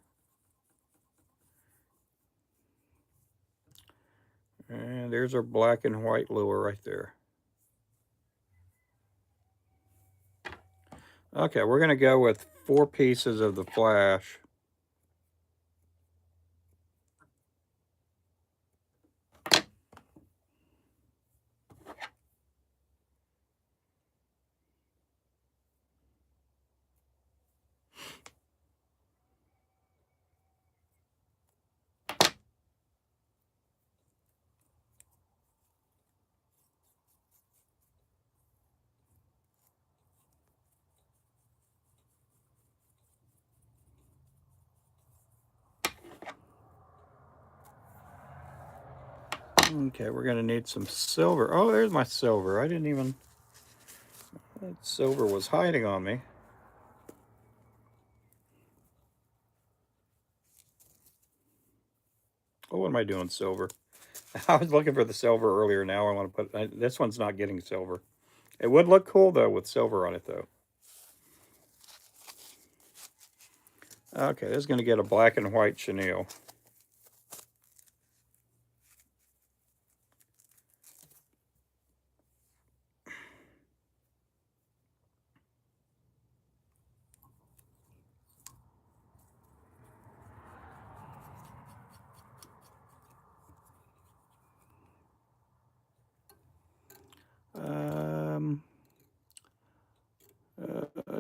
And there's our black and white lure right there. Okay, we're going to go with 4 pieces of the flash. Okay, we're going to need some silver. Oh, there's my silver. I didn't even... That silver was hiding on me. Oh, what am I doing, silver? I was looking for the silver earlier. Now I want to put... this one's not getting silver. It would look cool though with silver on it though. Okay, this is going to get a black and white chenille.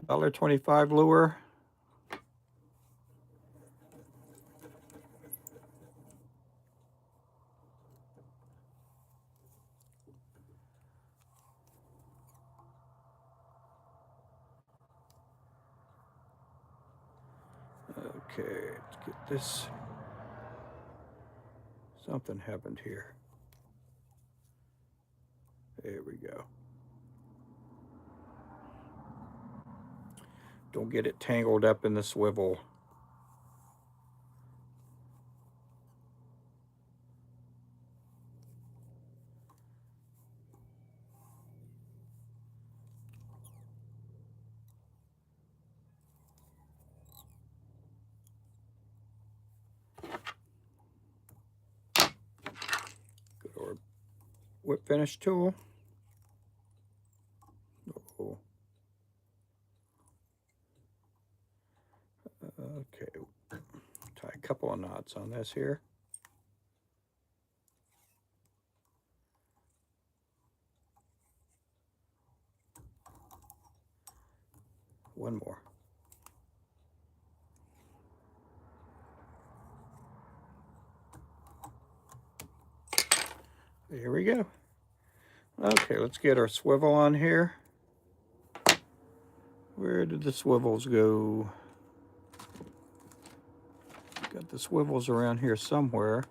$1.25 lure. Okay, let's get this. Something happened here. There we go. Don't get it tangled up in the swivel. Good old whip finish tool. Oh. Okay, tie a couple of knots on this here. One more. There we go. Okay, let's get our swivel on here. Where did the swivels go? Got the swivels around here somewhere.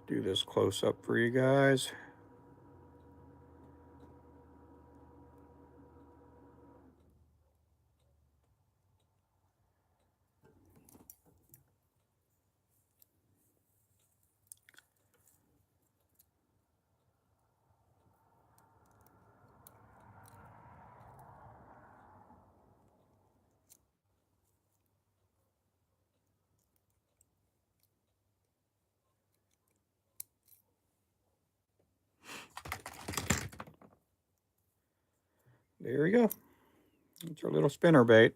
Do this close up for you guys. There we go. It's our little spinner bait.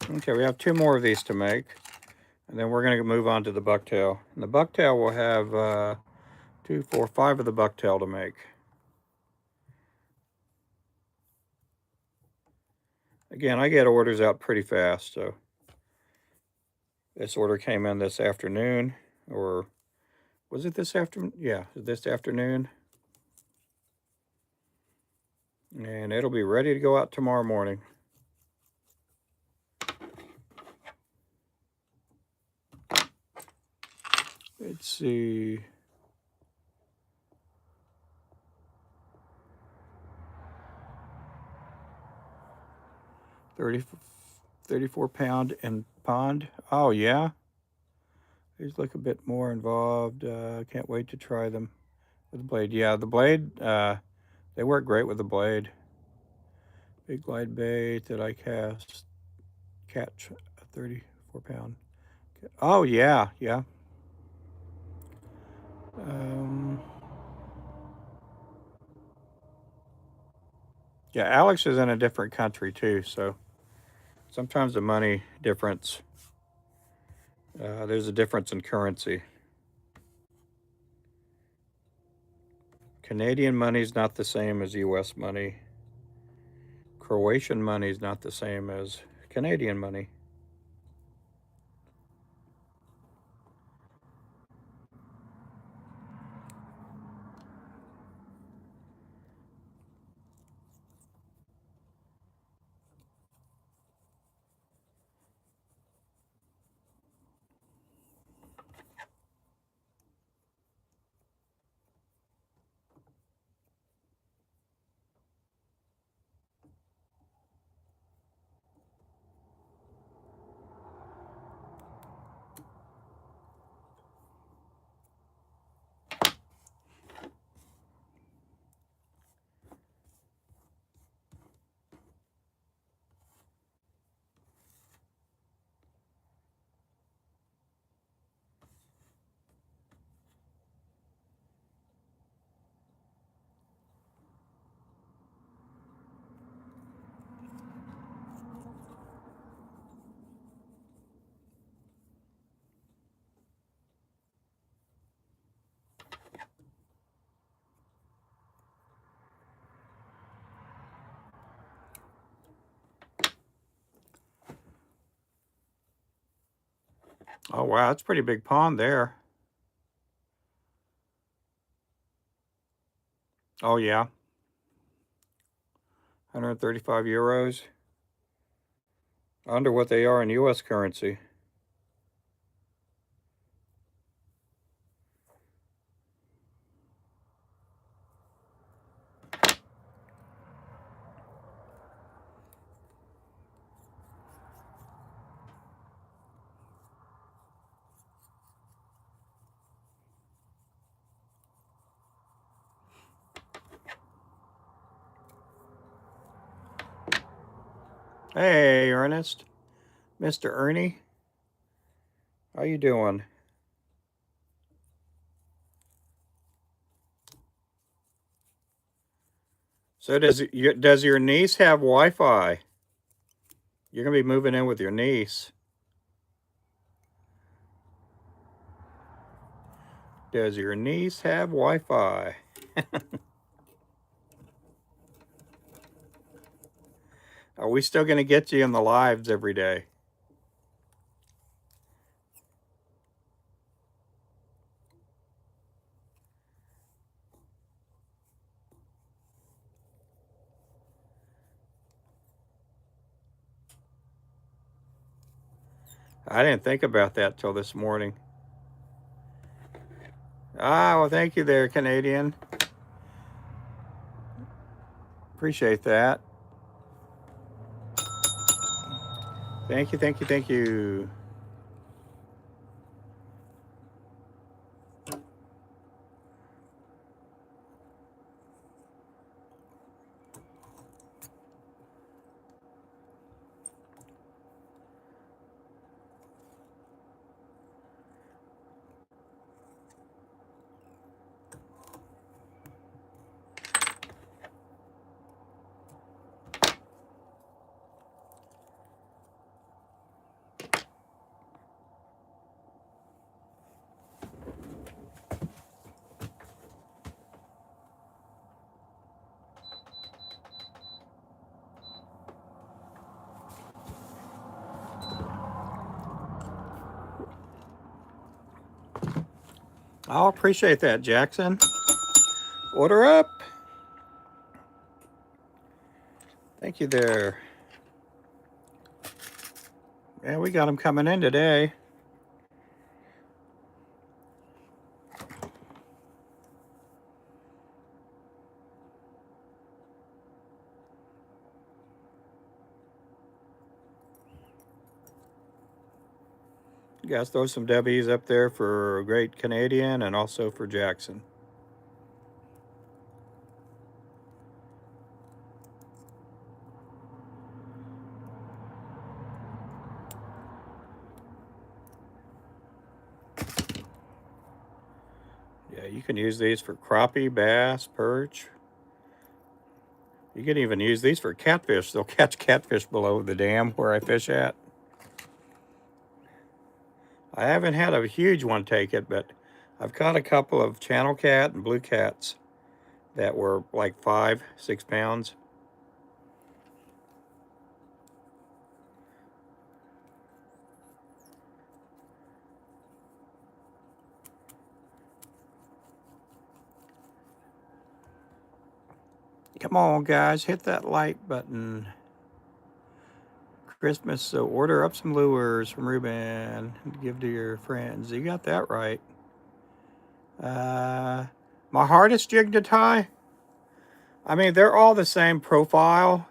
Okay, we have 2 more of these to make. And then we're going to move on to the bucktail. And the bucktail will have 2, 4, 5 of the bucktail to make. Again, I get orders out pretty fast, so this order came in this afternoon, or was it this afternoon? Yeah, this afternoon. And it'll be ready to go out tomorrow morning. Let's see. £34 and pond. Oh yeah, these look a bit more involved. Can't wait to try them with the blade. Yeah, the blade. They work great with the blade. Big glide bait that I catch a 34-pound. Oh yeah, yeah. Yeah, Alex is in a different country too, so sometimes the money difference, there's a difference in currency. Canadian money is not the same as US money. Croatian money is not the same as Canadian money. Oh, wow, that's a pretty big pond there. Oh, yeah. 135 euros. I wonder what they are in U.S. currency. Hey, Ernest. Mr. Ernie. How you doing? So does your niece have Wi-Fi? You're gonna be moving in with your niece. Does your niece have Wi-Fi? Are we still gonna get you in the lives every day? I didn't think about that till this morning. Ah, well, thank you there, Canadian. Appreciate that. Thank you, thank you, thank you. I'll appreciate that, Jackson. Order up. Thank you there. Yeah, we got them coming in today. You guys throw some W's up there for Great Canadian and also for Jackson. Yeah, you can use these for crappie, bass, perch. You can even use these for catfish. They'll catch catfish below the dam where I fish at. I haven't had a huge one take it, but I've caught a couple of channel cat and blue cats that were like 5, 6 pounds. Come on, guys, hit that like button. Christmas, so order up some lures from Ruben. Give to your friends. You got that right. My hardest jig to tie? I mean, they're all the same profile.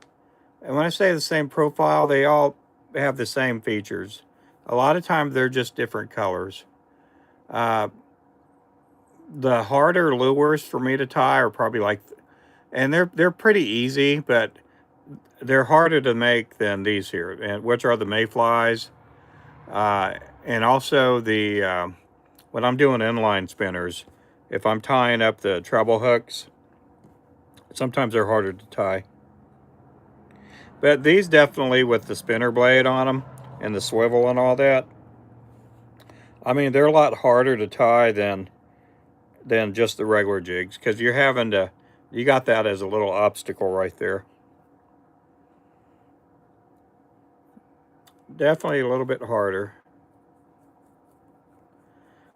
And when I say the same profile, they all have the same features. A lot of times they're just different colors. Uh, the harder lures for me to tie are probably like, and they're pretty easy, but they're harder to make than these here, and which are the mayflies, and also the when I'm doing inline spinners, if I'm tying up the treble hooks, sometimes they're harder to tie. But these definitely with the spinner blade on them and the swivel and all that, I mean, they're a lot harder to tie than just the regular jigs because you're having to, you got that as a little obstacle right there. Definitely a little bit harder.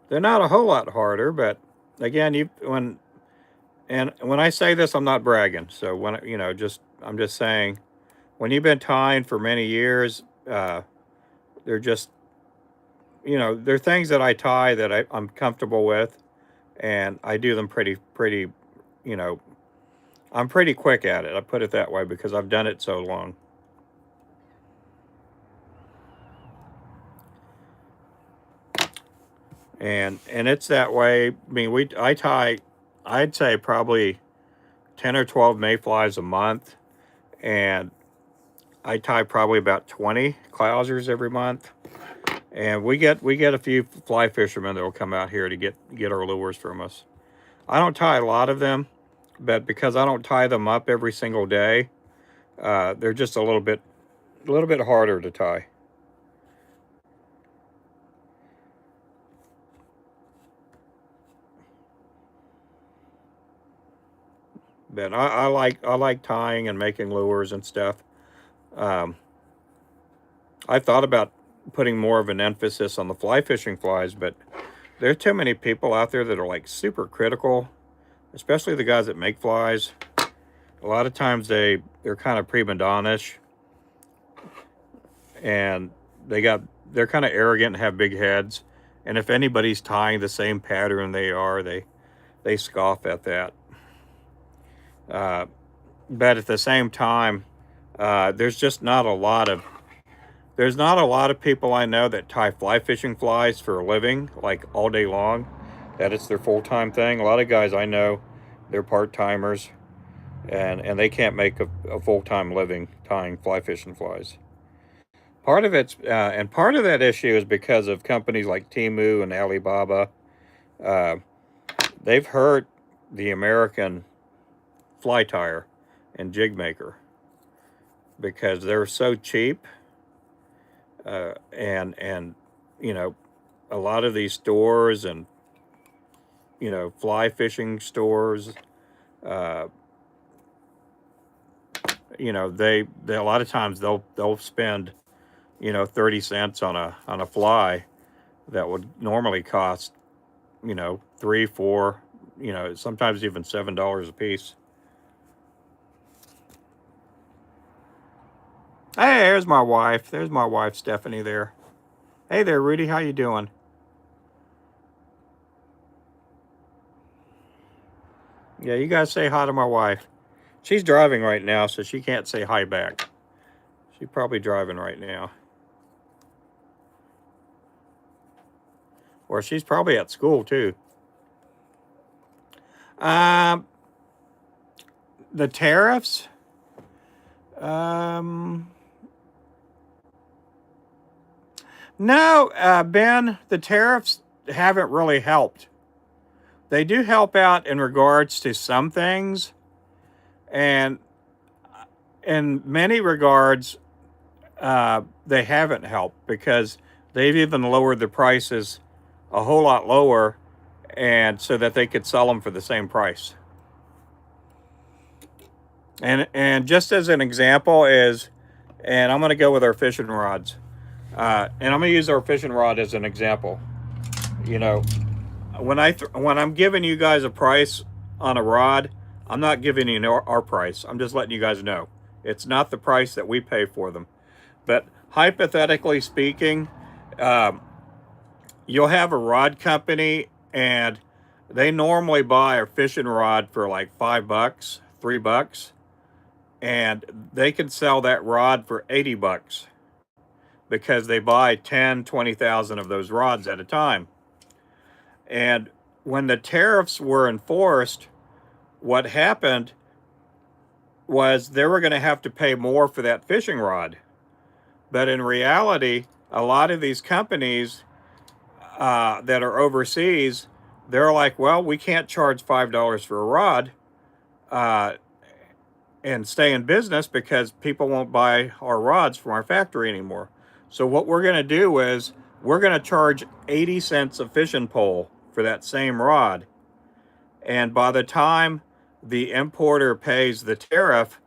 They're not a whole lot harder, but again, when I say this, I'm not bragging. So when I'm just saying, when you've been tying for many years, they're just they're things that I tie that I'm comfortable with, and I do them pretty. You know, I'm pretty quick at it. I put it that way because I've done it so long. And it's that way. I mean, I tie, I'd say probably 10 or 12 mayflies a month, and I tie probably about 20 clousers every month. And we get a few fly fishermen that will come out here to get our lures from us. I don't tie a lot of them, but because I don't tie them up every single day, they're just a little bit harder to tie. But I like tying and making lures and stuff. Um, I thought about putting more of an emphasis on the fly fishing flies, but there are too many people out there that are like super critical, especially the guys that make flies. A lot of times they're kind of prima donnish, and they're kind of arrogant and have big heads. And if anybody's tying the same pattern they are, they scoff at that. Uh, but at the same time, there's just not a lot of there's not a lot of people I know that tie fly fishing flies for a living, like all day long. That it's their full time thing. A lot of guys I know, they're part timers, and they can't make a full time living tying fly fishing flies. Part of that issue is because of companies like Temu and Alibaba. Uh, they've hurt the American fly tire and jig maker because they're so cheap, and you know a lot of these stores and fly fishing stores, uh, they a lot of times they'll spend 30 cents on a fly that would normally cost three, four, sometimes even $7 a piece. Hey, there's my wife. There's my wife, Stephanie. There. Hey there, Rudy. How you doing? Yeah, you guys say hi to my wife. She's driving right now, so she can't say hi back. She's probably driving right now, or she's probably at school too. Um, the tariffs. Um, no, Ben. The tariffs haven't really helped. They do help out in regards to some things, and in many regards, they haven't helped because they've even lowered the prices a whole lot lower, and so that they could sell them for the same price. And just as an example is, and I'm going to go with our fishing rods, and I'm going to use our fishing rod as an example. You know, when I'm giving you guys a price on a rod, I'm not giving you our price. I'm just letting you guys know it's not the price that we pay for them. But hypothetically speaking, um, you'll have a rod company, and they normally buy a fishing rod for like $5, $3, and they can sell that rod for $80 because they buy 10, 20,000 of those rods at a time. And when the tariffs were enforced, what happened was they were going to have to pay more for that fishing rod. But in reality, a lot of these companies that are overseas, they're like, well, we can't charge $5 for a rod uh, and stay in business because people won't buy our rods from our factory anymore. So what we're going to do is we're going to charge 80 cents a fishing pole for that same rod. And by the time the importer pays the tariff,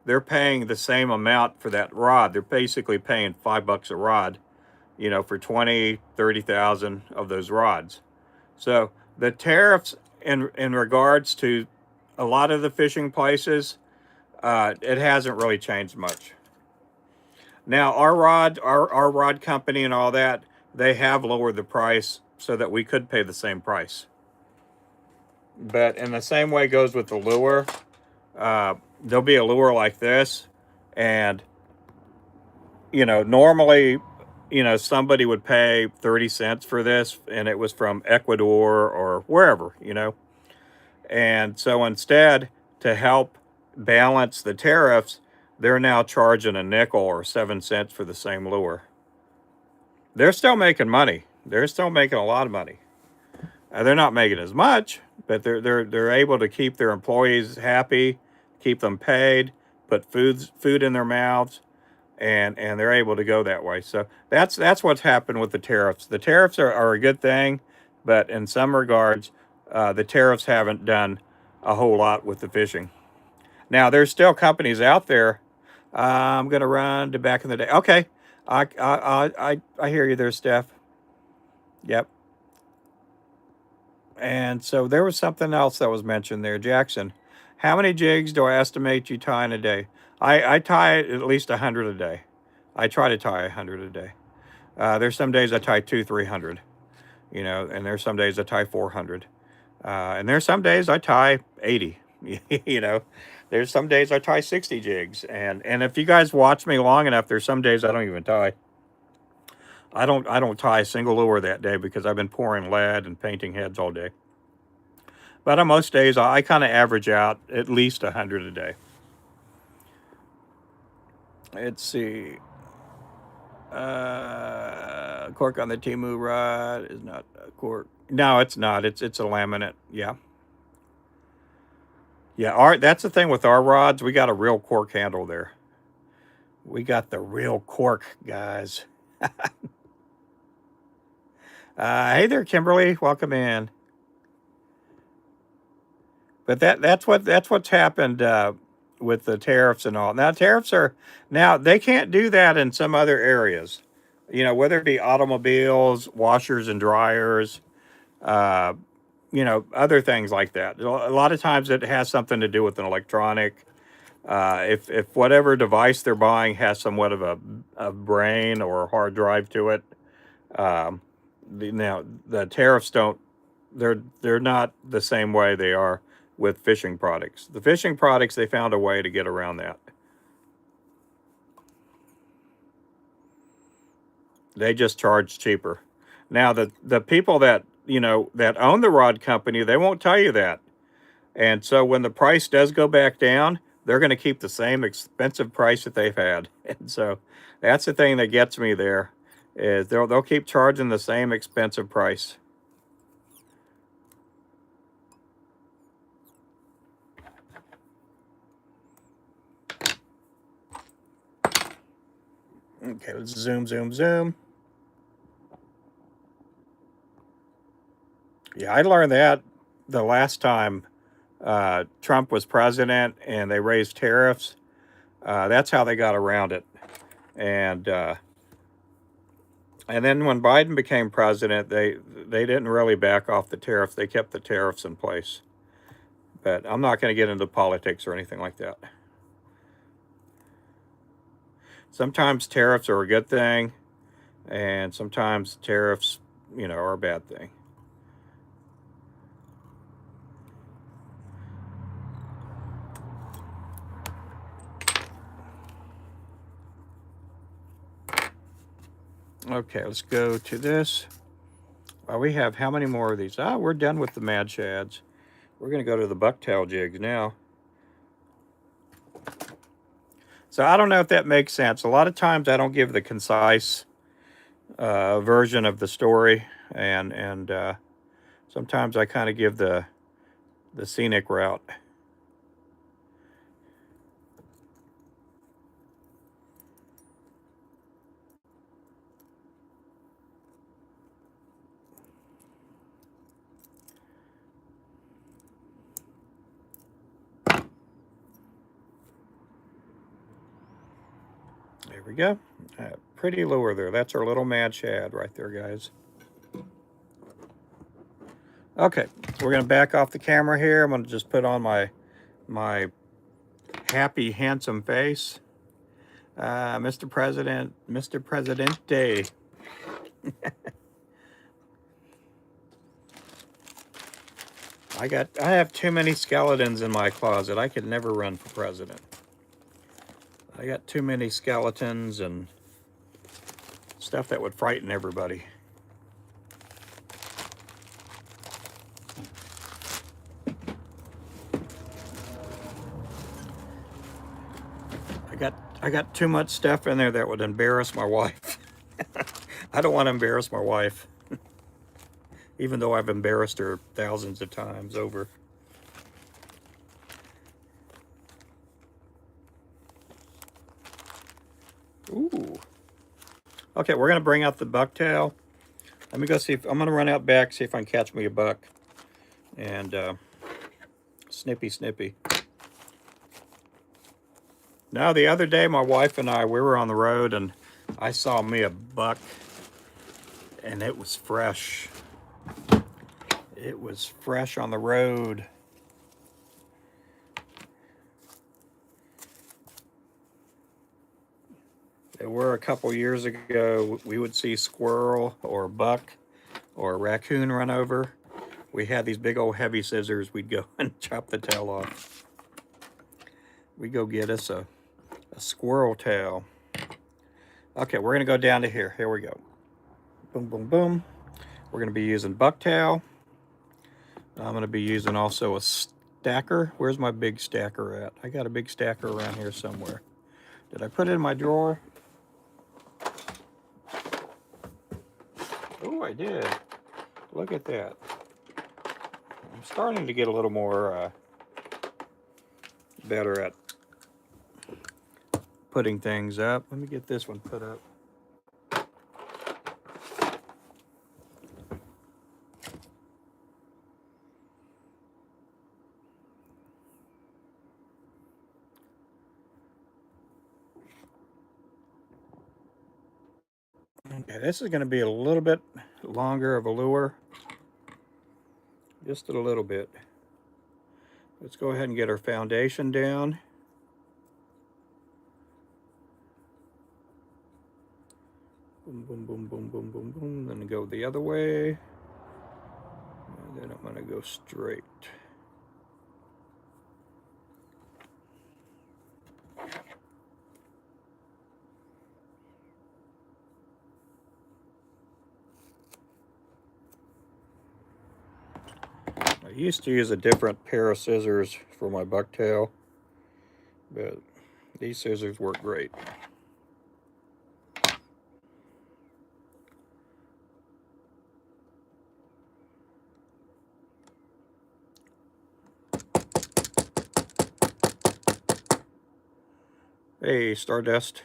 they're paying the same amount for that rod. They're basically paying $5 a rod, for 20, 30,000 of those rods. So the tariffs in regards to a lot of the fishing places, it hasn't really changed much. Now our rod company and all that, they have lowered the price so that we could pay the same price. But in the same way goes with the lure. There'll be a lure like this, and normally, somebody would pay 30 cents for this, and it was from Ecuador or wherever. And so instead, to help balance the tariffs, they're now charging a nickel or 7 cents for the same lure. They're still making money. They're still making a lot of money. They're not making as much, but they're able to keep their employees happy, keep them paid, put food in their mouths, and they're able to go that way. So that's what's happened with the tariffs. The tariffs are a good thing, but in some regards, the tariffs haven't done a whole lot with the fishing. Now there's still companies out there. I'm gonna run to back in the day. Okay, I hear you there, Steph. Yep. And so there was something else that was mentioned there, Jackson. How many jigs do I estimate you tie in a day? I tie at least 100 a day. I try to tie 100 a day. There's some days I tie 300, and there's some days I tie 400. And there's some days I tie 80, you know. There's some days I tie 60 jigs. And if you guys watch me long enough, there's some days I don't even tie. I don't tie a single lure that day because I've been pouring lead and painting heads all day. But on most days, I kind of average out at least 100 a day. Let's see. Cork on the Timu rod is not a cork. No, it's not. It's a laminate. Yeah, yeah. That's the thing with our rods. We got a real cork handle there. We got the real cork, guys. Hey there, Kimberly. Welcome in. But that's what's happened with the tariffs and all. Now they can't do that in some other areas. Whether it be automobiles, washers and dryers, uh, other things like that. A lot of times it has something to do with an electronic. If whatever device they're buying has somewhat of a brain or a hard drive to it, um, now the tariffs don't. They're not the same way they are with fishing products. The fishing products, they found a way to get around that. They just charge cheaper. Now the people that own the rod company, they won't tell you that. And so when the price does go back down, they're going to keep the same expensive price that they've had. And so that's the thing that gets me there is they'll keep charging the same expensive price. Okay, let's zoom, zoom, zoom. Yeah, I learned that the last time Trump was president and they raised tariffs. That's how they got around it. And uh, and then when Biden became president, they didn't really back off the tariffs. They kept the tariffs in place. But I'm not going to get into politics or anything like that. Sometimes tariffs are a good thing, and sometimes tariffs, are a bad thing. Okay, let's go to this. We have how many more of these? We're done with the mad shads. We're going to go to the bucktail jigs now. So I don't know if that makes sense. A lot of times I don't give the concise version of the story, and sometimes I kind of give the scenic route. There we go. Pretty lure there. That's our little mad shad right there, guys. Okay, we're gonna back off the camera here. I'm gonna just put on my happy, handsome face. Mr. President, Mr. Presidente. I have too many skeletons in my closet. I could never run for president. I got too many skeletons and stuff that would frighten everybody. I got too much stuff in there that would embarrass my wife. I don't want to embarrass my wife, even though I've embarrassed her thousands of times over. Ooh. Okay, we're gonna bring out the bucktail. Let me go see if I'm gonna run out back, see if I can catch me a buck. And snippy. Now, the other day, my wife and I, we were on the road, and I saw me a buck, and it was fresh. It was fresh on the road. There were a couple years ago, we would see squirrel or buck or a raccoon run over. We had these big old heavy scissors. We'd go and chop the tail off. We'd go get us a squirrel tail. Okay, we're gonna go down to here. Here we go. Boom, boom, boom. We're gonna be using bucktail. I'm gonna be using also a stacker. Where's my big stacker at? I got a big stacker around here somewhere. Did I put it in my drawer? Oh, I did. Look at that. I'm starting to get a little more better at putting things up. Let me get this one put up. Okay, this is going to be a little bit longer of a lure. Just a little bit. Let's go ahead and get our foundation down. Boom, boom, boom, boom, boom, boom, boom. Then go the other way. And then I'm going to go straight. I used to use a different pair of scissors for my bucktail, but these scissors work great. Hey, Stardust.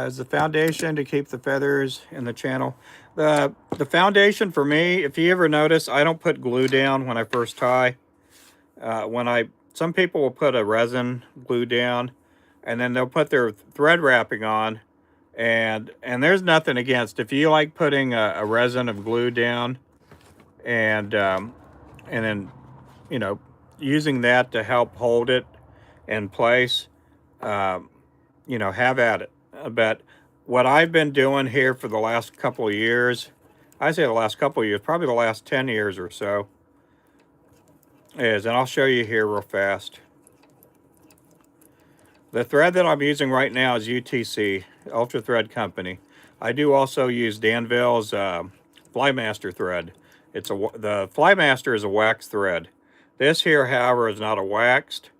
Is the foundation to keep the feathers in the channel. The foundation for me, if you ever notice, I don't put glue down when I first tie. Some people will put a resin glue down, and then they'll put their thread wrapping on, and there's nothing against if you like putting a resin of glue down, and then using that to help hold it in place. Have at it. But what I've been doing here for the last couple of years, I say the last couple of years, probably the last 10 years or so, and I'll show you here real fast. The thread that I'm using right now is UTC, Ultra Thread Company. I do also use Danville's Flymaster thread. The Flymaster is a wax thread. This here, however, is not a waxed,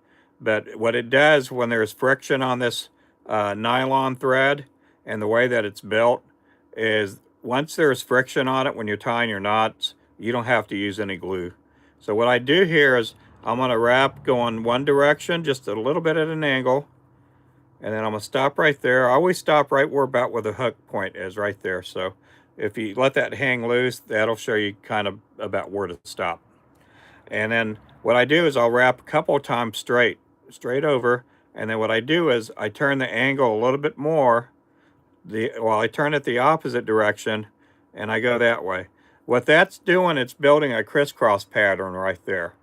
but what it does when there's friction on this nylon thread and the way that it's built is once there's friction on it when you're tying your knots, you don't have to use any glue. So what I do here is I'm going to wrap going one direction, just a little bit at an angle, and then I'm going to stop right there. I always stop right where the hook point is, right there. So if you let that hang loose, that'll show you kind of about where to stop. And then what I do is I'll wrap a couple of times straight. straight over. And then what I do is I turn the angle a little bit more. Well, I turn it the opposite direction, and I go that way. What that's doing, it's building a crisscross pattern right there.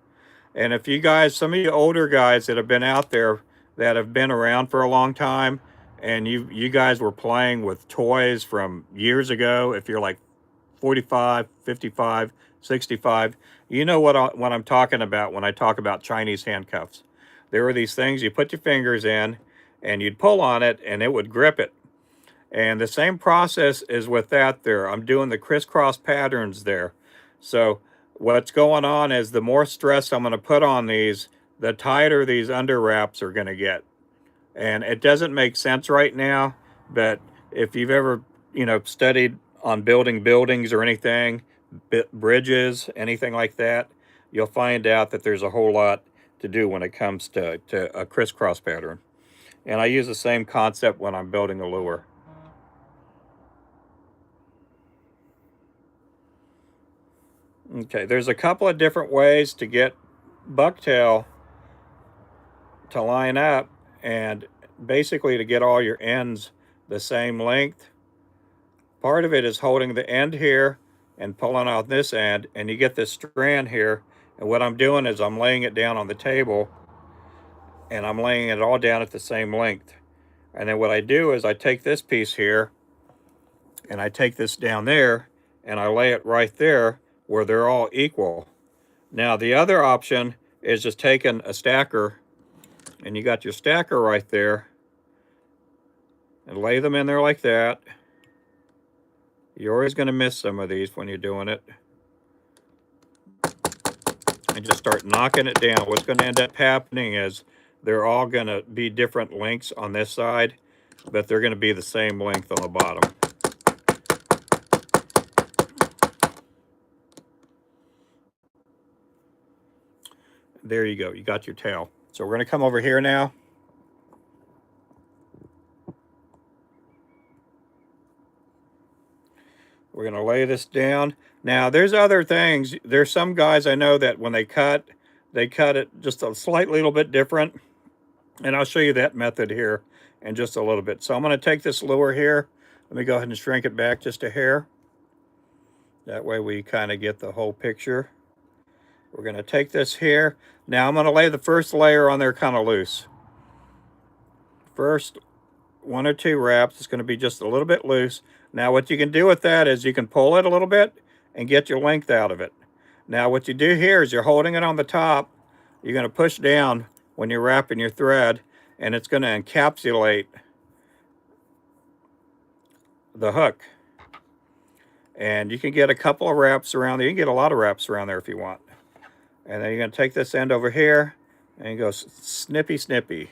And if you guys, some of you older guys that have been out there, that have been around for a long time, and you guys were playing with toys from years ago, if you're like 45, 55, 65, you know what I'm talking about when I talk about Chinese handcuffs. There were these things you put your fingers in, and you'd pull on it, and it would grip it. And the same process is with that there. I'm doing the crisscross patterns there. So what's going on is the more stress I'm going to put on these, the tighter these under wraps are going to get. And it doesn't make sense right now, but if you've ever, studied on building buildings or anything, bridges, anything like that, you'll find out that there's a whole lot to do when it comes to a crisscross pattern. And I use the same concept when I'm building a lure. Okay, there's a couple of different ways to get bucktail to line up, and basically to get all your ends the same length. Part of it is holding the end here and pulling out this end, and you get this strand here. And what I'm doing is I'm laying it down on the table, and I'm laying it all down at the same length. And then what I do is I take this piece here, and I take this down there, and I lay it right there where they're all equal. Now, the other option is just taking a stacker, and you got your stacker right there, and lay them in there like that. You're always going to miss some of these when you're doing it. And just start knocking it down. What's going to end up happening is they're all going to be different lengths on this side, but they're going to be the same length on the bottom. There you go. You got your tail. So we're going to come over here now. We're going to lay this down. Now, there's other things. There's some guys I know that when they cut it just a slight little bit different. And I'll show you that method here in just a little bit. So I'm going to take this lure here. Let me go ahead and shrink it back just a hair. That way we kind of get the whole picture. We're going to take this here. Now I'm going to lay the first layer on there kind of loose. First 1 or 2 wraps, it's going to be just a little bit loose. Now what you can do with that is you can pull it a little bit and get your length out of it. Now what you do here is you're holding it on the top. You're going to push down when you're wrapping your thread, and it's going to encapsulate the hook. And you can get a couple of wraps around there. You can get a lot of wraps around there if you want. And then you're going to take this end over here and you go snippy, snippy.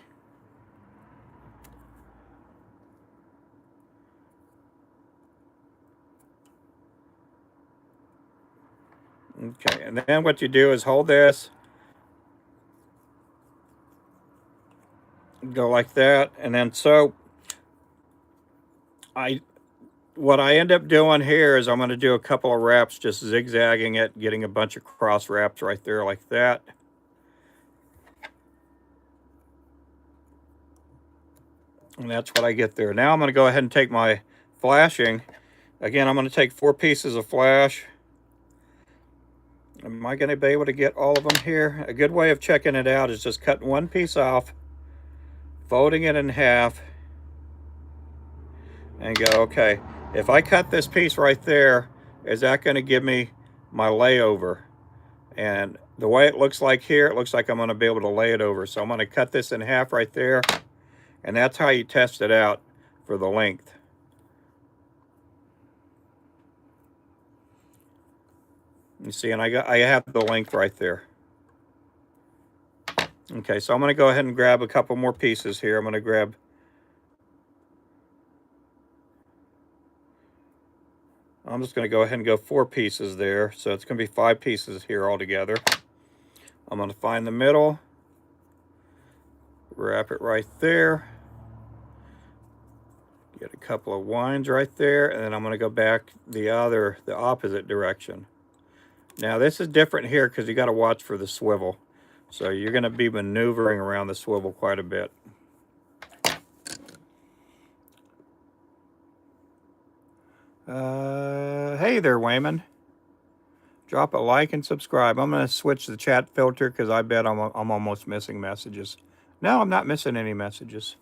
Okay, and then what you do is hold this, go like that, and then so what I end up doing here is I'm going to do a couple of wraps, just zigzagging it, getting a bunch of cross wraps right there like that. And that's what I get there. Now I'm going to go ahead and take my flashing. Again, I'm going to take 4 pieces of flash. Am I going to be able to get all of them here? A good way of checking it out is just cutting one piece off, folding it in half, and go, okay, if I cut this piece right there, is that going to give me my layover? And the way it looks like here, it looks like I'm going to be able to lay it over. So I'm going to cut this in half right there, and that's how you test it out for the length. You see, and I have the length right there. Okay, so I'm going to go ahead and grab a couple more pieces here. I'm going to grab I'm just going to go ahead and go 4 pieces there. So it's going to be 5 pieces here altogether. I'm going to find the middle, wrap it right there, get a couple of winds right there, and then I'm going to go back the opposite direction. Now this is different here because you got to watch for the swivel. So you're going to be maneuvering around the swivel quite a bit. Hey there, Wayman. Drop a like and subscribe. I'm going to switch the chat filter because I bet I'm almost missing messages. No, I'm not missing any messages.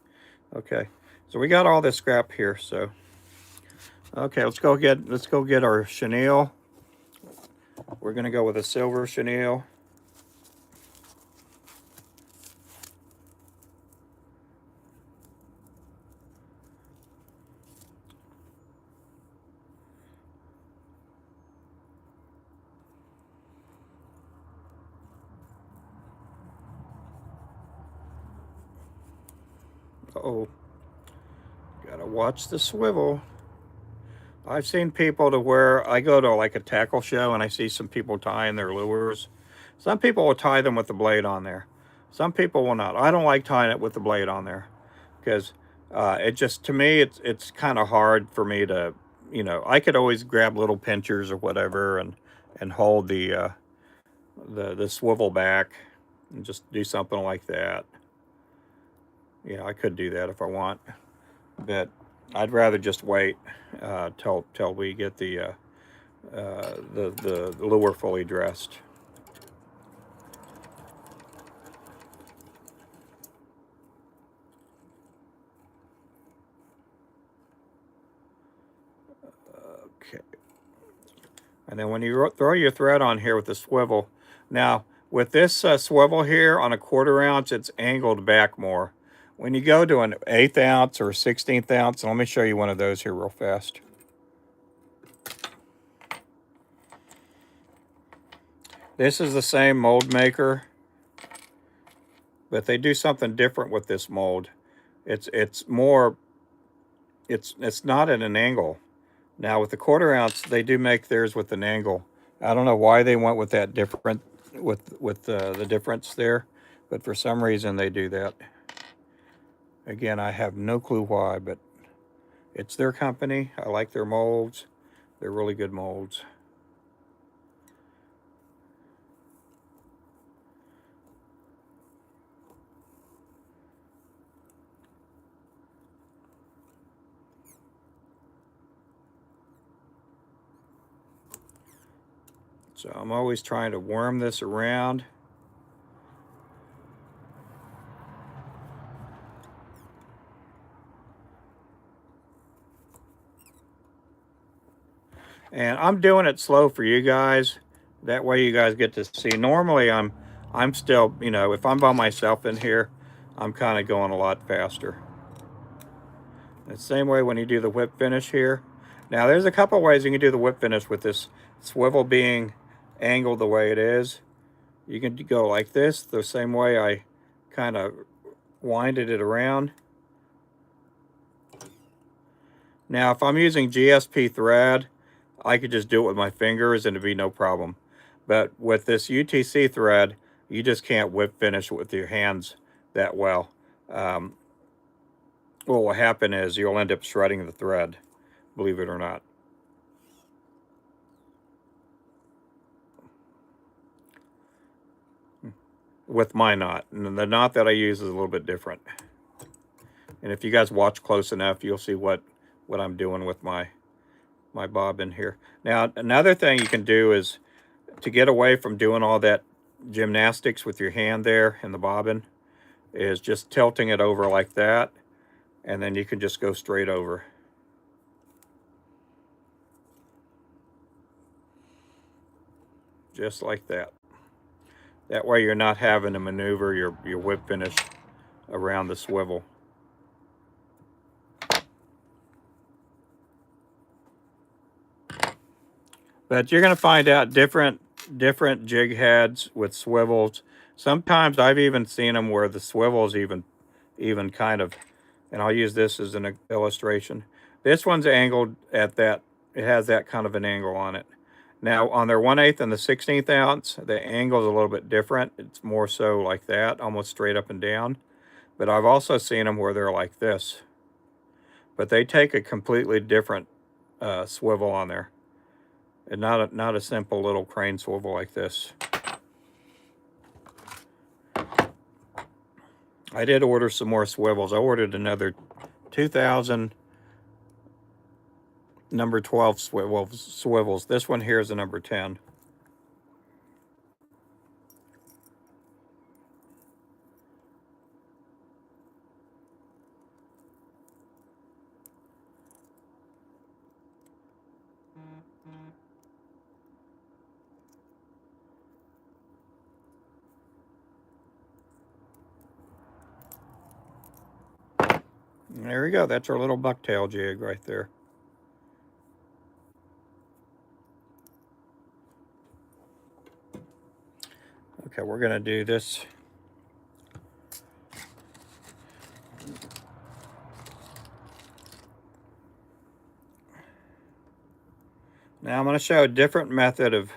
Okay, so we got all this scrap here. So, okay, let's go get our chenille. We're going to go with a silver chenille. Uh-oh. Gotta watch the swivel. I've seen people to where I go to like a tackle show and I see some people tying their lures. Some people will tie them with the blade on there. Some people will not. I don't like tying it with the blade on there because it just, to me, it's kind of hard for me to, I could always grab little pinchers or whatever and hold the swivel back and just do something like that. I could do that if I want, but I'd rather just wait till we get the lure fully dressed. Okay. And then when you throw your thread on here with the swivel, now with this swivel here on a 1/4 ounce, it's angled back more. When you go to an 1/8 ounce or 16th ounce, and let me show you one of those here real fast. This is the same mold maker, but they do something different with this mold. It's more, it's not at an angle. Now with the 1/4 ounce, they do make theirs with an angle. I don't know why they went with that different, with the difference there, but for some reason they do that. Again, I have no clue why, but it's their company. I like their molds. They're really good molds. So I'm always trying to worm this around. And I'm doing it slow for you guys. That way you guys get to see. Normally I'm still, if I'm by myself in here, I'm kind of going a lot faster. The same way when you do the whip finish here. Now there's a couple ways you can do the whip finish with this swivel being angled the way it is. You can go like this, the same way I kind of winded it around. Now if I'm using GSP thread, I could just do it with my fingers and it'd be no problem. But with this UTC thread, you just can't whip finish with your hands that well. What will happen is you'll end up shredding the thread, believe it or not. With my knot. And the knot that I use is a little bit different. And if you guys watch close enough, you'll see what I'm doing with my bobbin here. Now, another thing you can do is to get away from doing all that gymnastics with your hand there in the bobbin is just tilting it over like that, and then you can just go straight over. Just like that. That way you're not having to maneuver your whip finish around the swivel. But you're going to find out different jig heads with swivels. Sometimes I've even seen them where the swivel's even kind of, and I'll use this as an illustration. This one's angled at that, it has that kind of an angle on it. Now on their 1/8 and the 16th ounce, the angle's a little bit different. It's more so like that, almost straight up and down. But I've also seen them where they're like this. But they take a completely different swivel on there. And not a simple little crane swivel like this. I did order some more swivels. I ordered another 2,000 number 12 swivels. This one here is a number 10. There we go. That's our little bucktail jig right there. Okay, we're going to do this. Now I'm going to show a different method of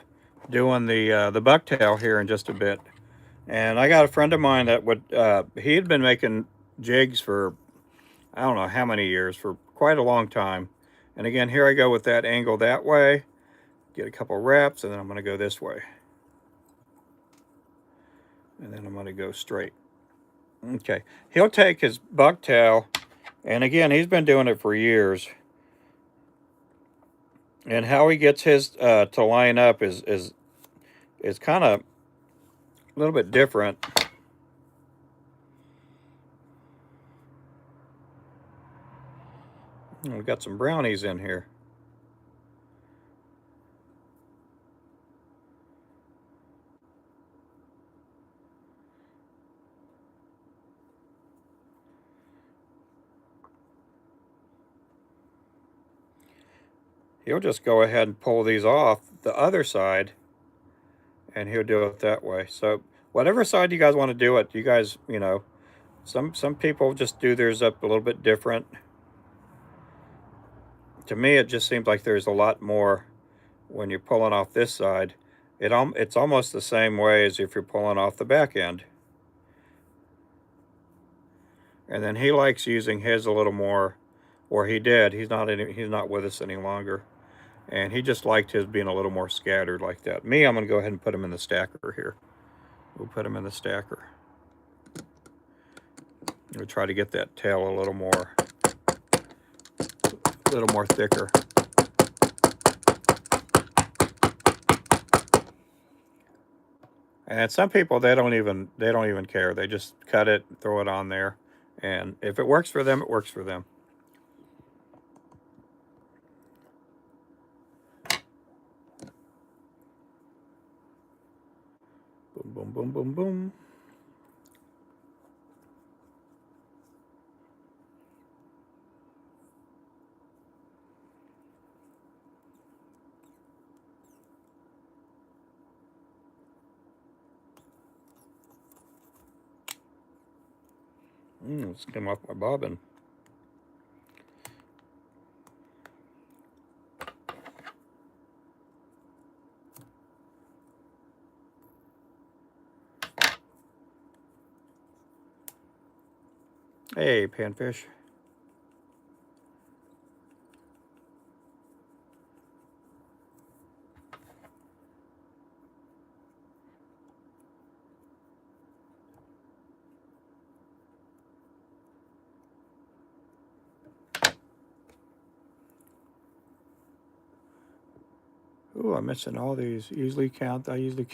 doing the bucktail here in just a bit. And I got a friend of mine that would, he had been making jigs for, I don't know how many years, for quite a long time. And again, here I go with that angle that way, get a couple reps, and then I'm going to go this way. And then I'm going to go straight. Okay, he'll take his bucktail, and again, he's been doing it for years. And how he gets his to line up is kind of a little bit different. We've got some brownies in here. He'll just go ahead and pull these off the other side, and he'll do it that way. So whatever side you guys want to do it, you guys, you know, some people just do theirs up a little bit different. To me, it just seems like there's a lot more when you're pulling off this side. It's almost the same way as if you're pulling off the back end. And then he likes using his a little more, or he did. He's not with us any longer. And he just liked his being a little more scattered like that. Me, I'm going to go ahead and put him in the stacker here. We'll put him in the stacker. We'll try to get that tail a little more thicker. And some people, they don't even care. They just cut it, throw it on there, and if it works for them, it works for them. Boom, boom, boom, boom, boom. It's come off my bobbin. Hey, panfish. Ooh, I'm missing all these. I usually count. You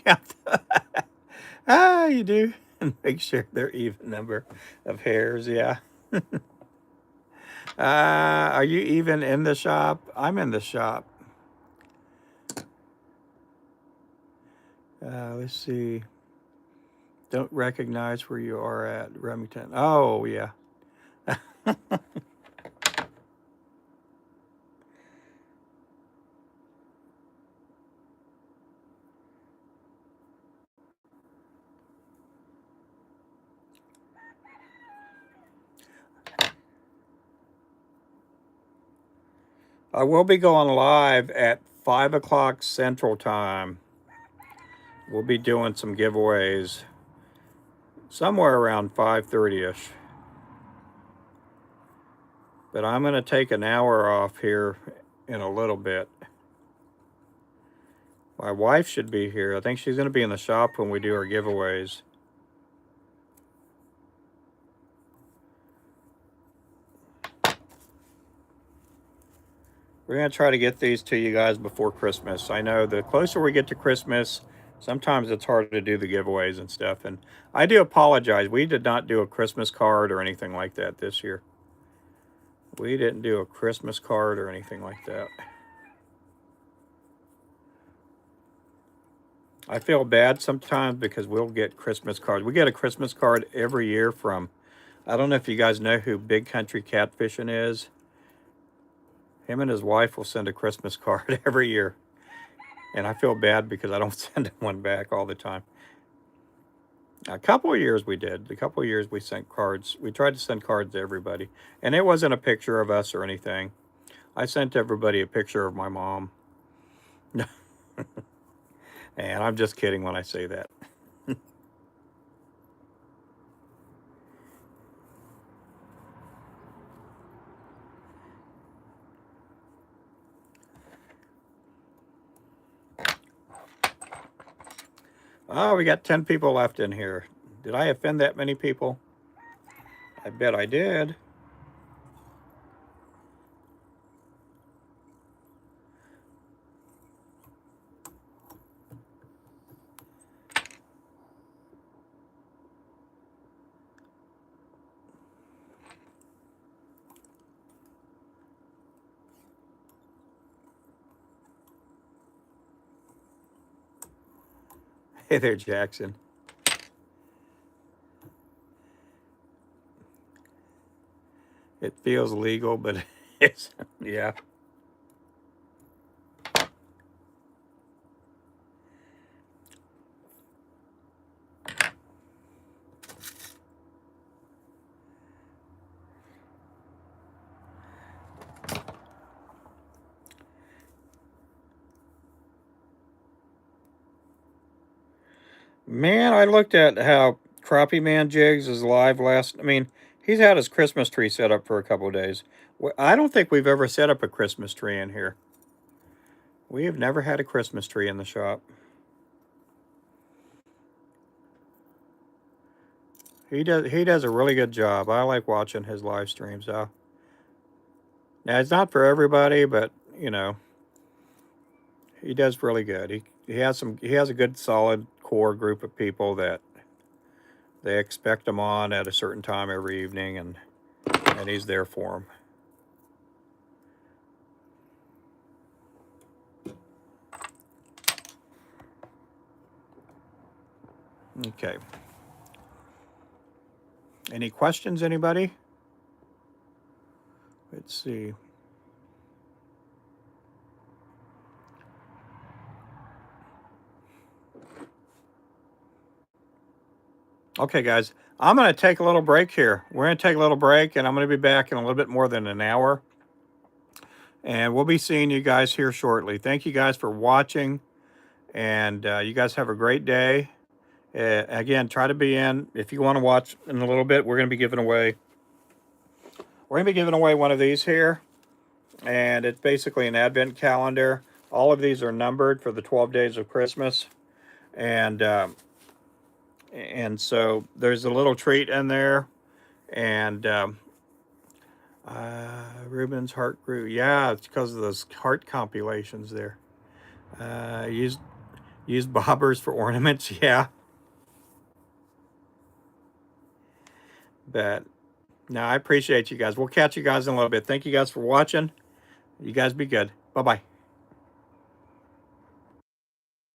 do. And make sure they're even number of hairs, yeah. Are you even in the shop? I'm in the shop. Let's see. Don't recognize where you are at, Remington. Oh, yeah. I will be going live at 5 o'clock Central Time. We'll be doing some giveaways somewhere around 5:30ish. But I'm going to take an hour off here in a little bit. My wife should be here. I think she's going to be in the shop when we do our giveaways. We're going to try to get these to you guys before Christmas. I know the closer we get to Christmas, sometimes it's hard to do the giveaways and stuff. And I do apologize. We did not do a Christmas card or anything like that this year. We didn't do a Christmas card or anything like that. I feel bad sometimes because we'll get Christmas cards. We get a Christmas card every year from, I don't know if you guys know who Big Country Catfishing is. Him and his wife will send a Christmas card every year. And I feel bad because I don't send one back all the time. A couple of years we did. A couple of years we sent cards. We tried to send cards to everybody. And it wasn't a picture of us or anything. I sent everybody a picture of my mom. And I'm just kidding when I say that. Oh, we got 10 people left in here. Did I offend that many people? I bet I did. Hey there, Jackson. It feels legal, but it's, yeah. Man, I looked at how Crappie Man Jigs is live last. I mean, he's had his Christmas tree set up for a couple of days. I don't think we've ever set up a Christmas tree in here. We have never had a Christmas tree in the shop. He does a really good job. I like watching his live streams. Now it's not for everybody, but you know, he does really good. He has a good solid core group of people that they expect him on at a certain time every evening, and he's there for them. Okay. Any questions, anybody? Let's see. Okay, guys, I'm going to take a little break here. We're going to take a little break, and I'm going to be back in a little bit more than an hour. And we'll be seeing you guys here shortly. Thank you guys for watching, and you guys have a great day. Again, try to be in. If you want to watch in a little bit, we're going to be giving away one of these here, and it's basically an advent calendar. All of these are numbered for the 12 days of Christmas, and so there's a little treat in there, and Ruben's heart grew. Yeah, it's because of those heart compilations there. Use bobbers for ornaments. Yeah, but no, I appreciate you guys. We'll catch you guys in a little bit. Thank you guys for watching. You guys be good. Bye-bye.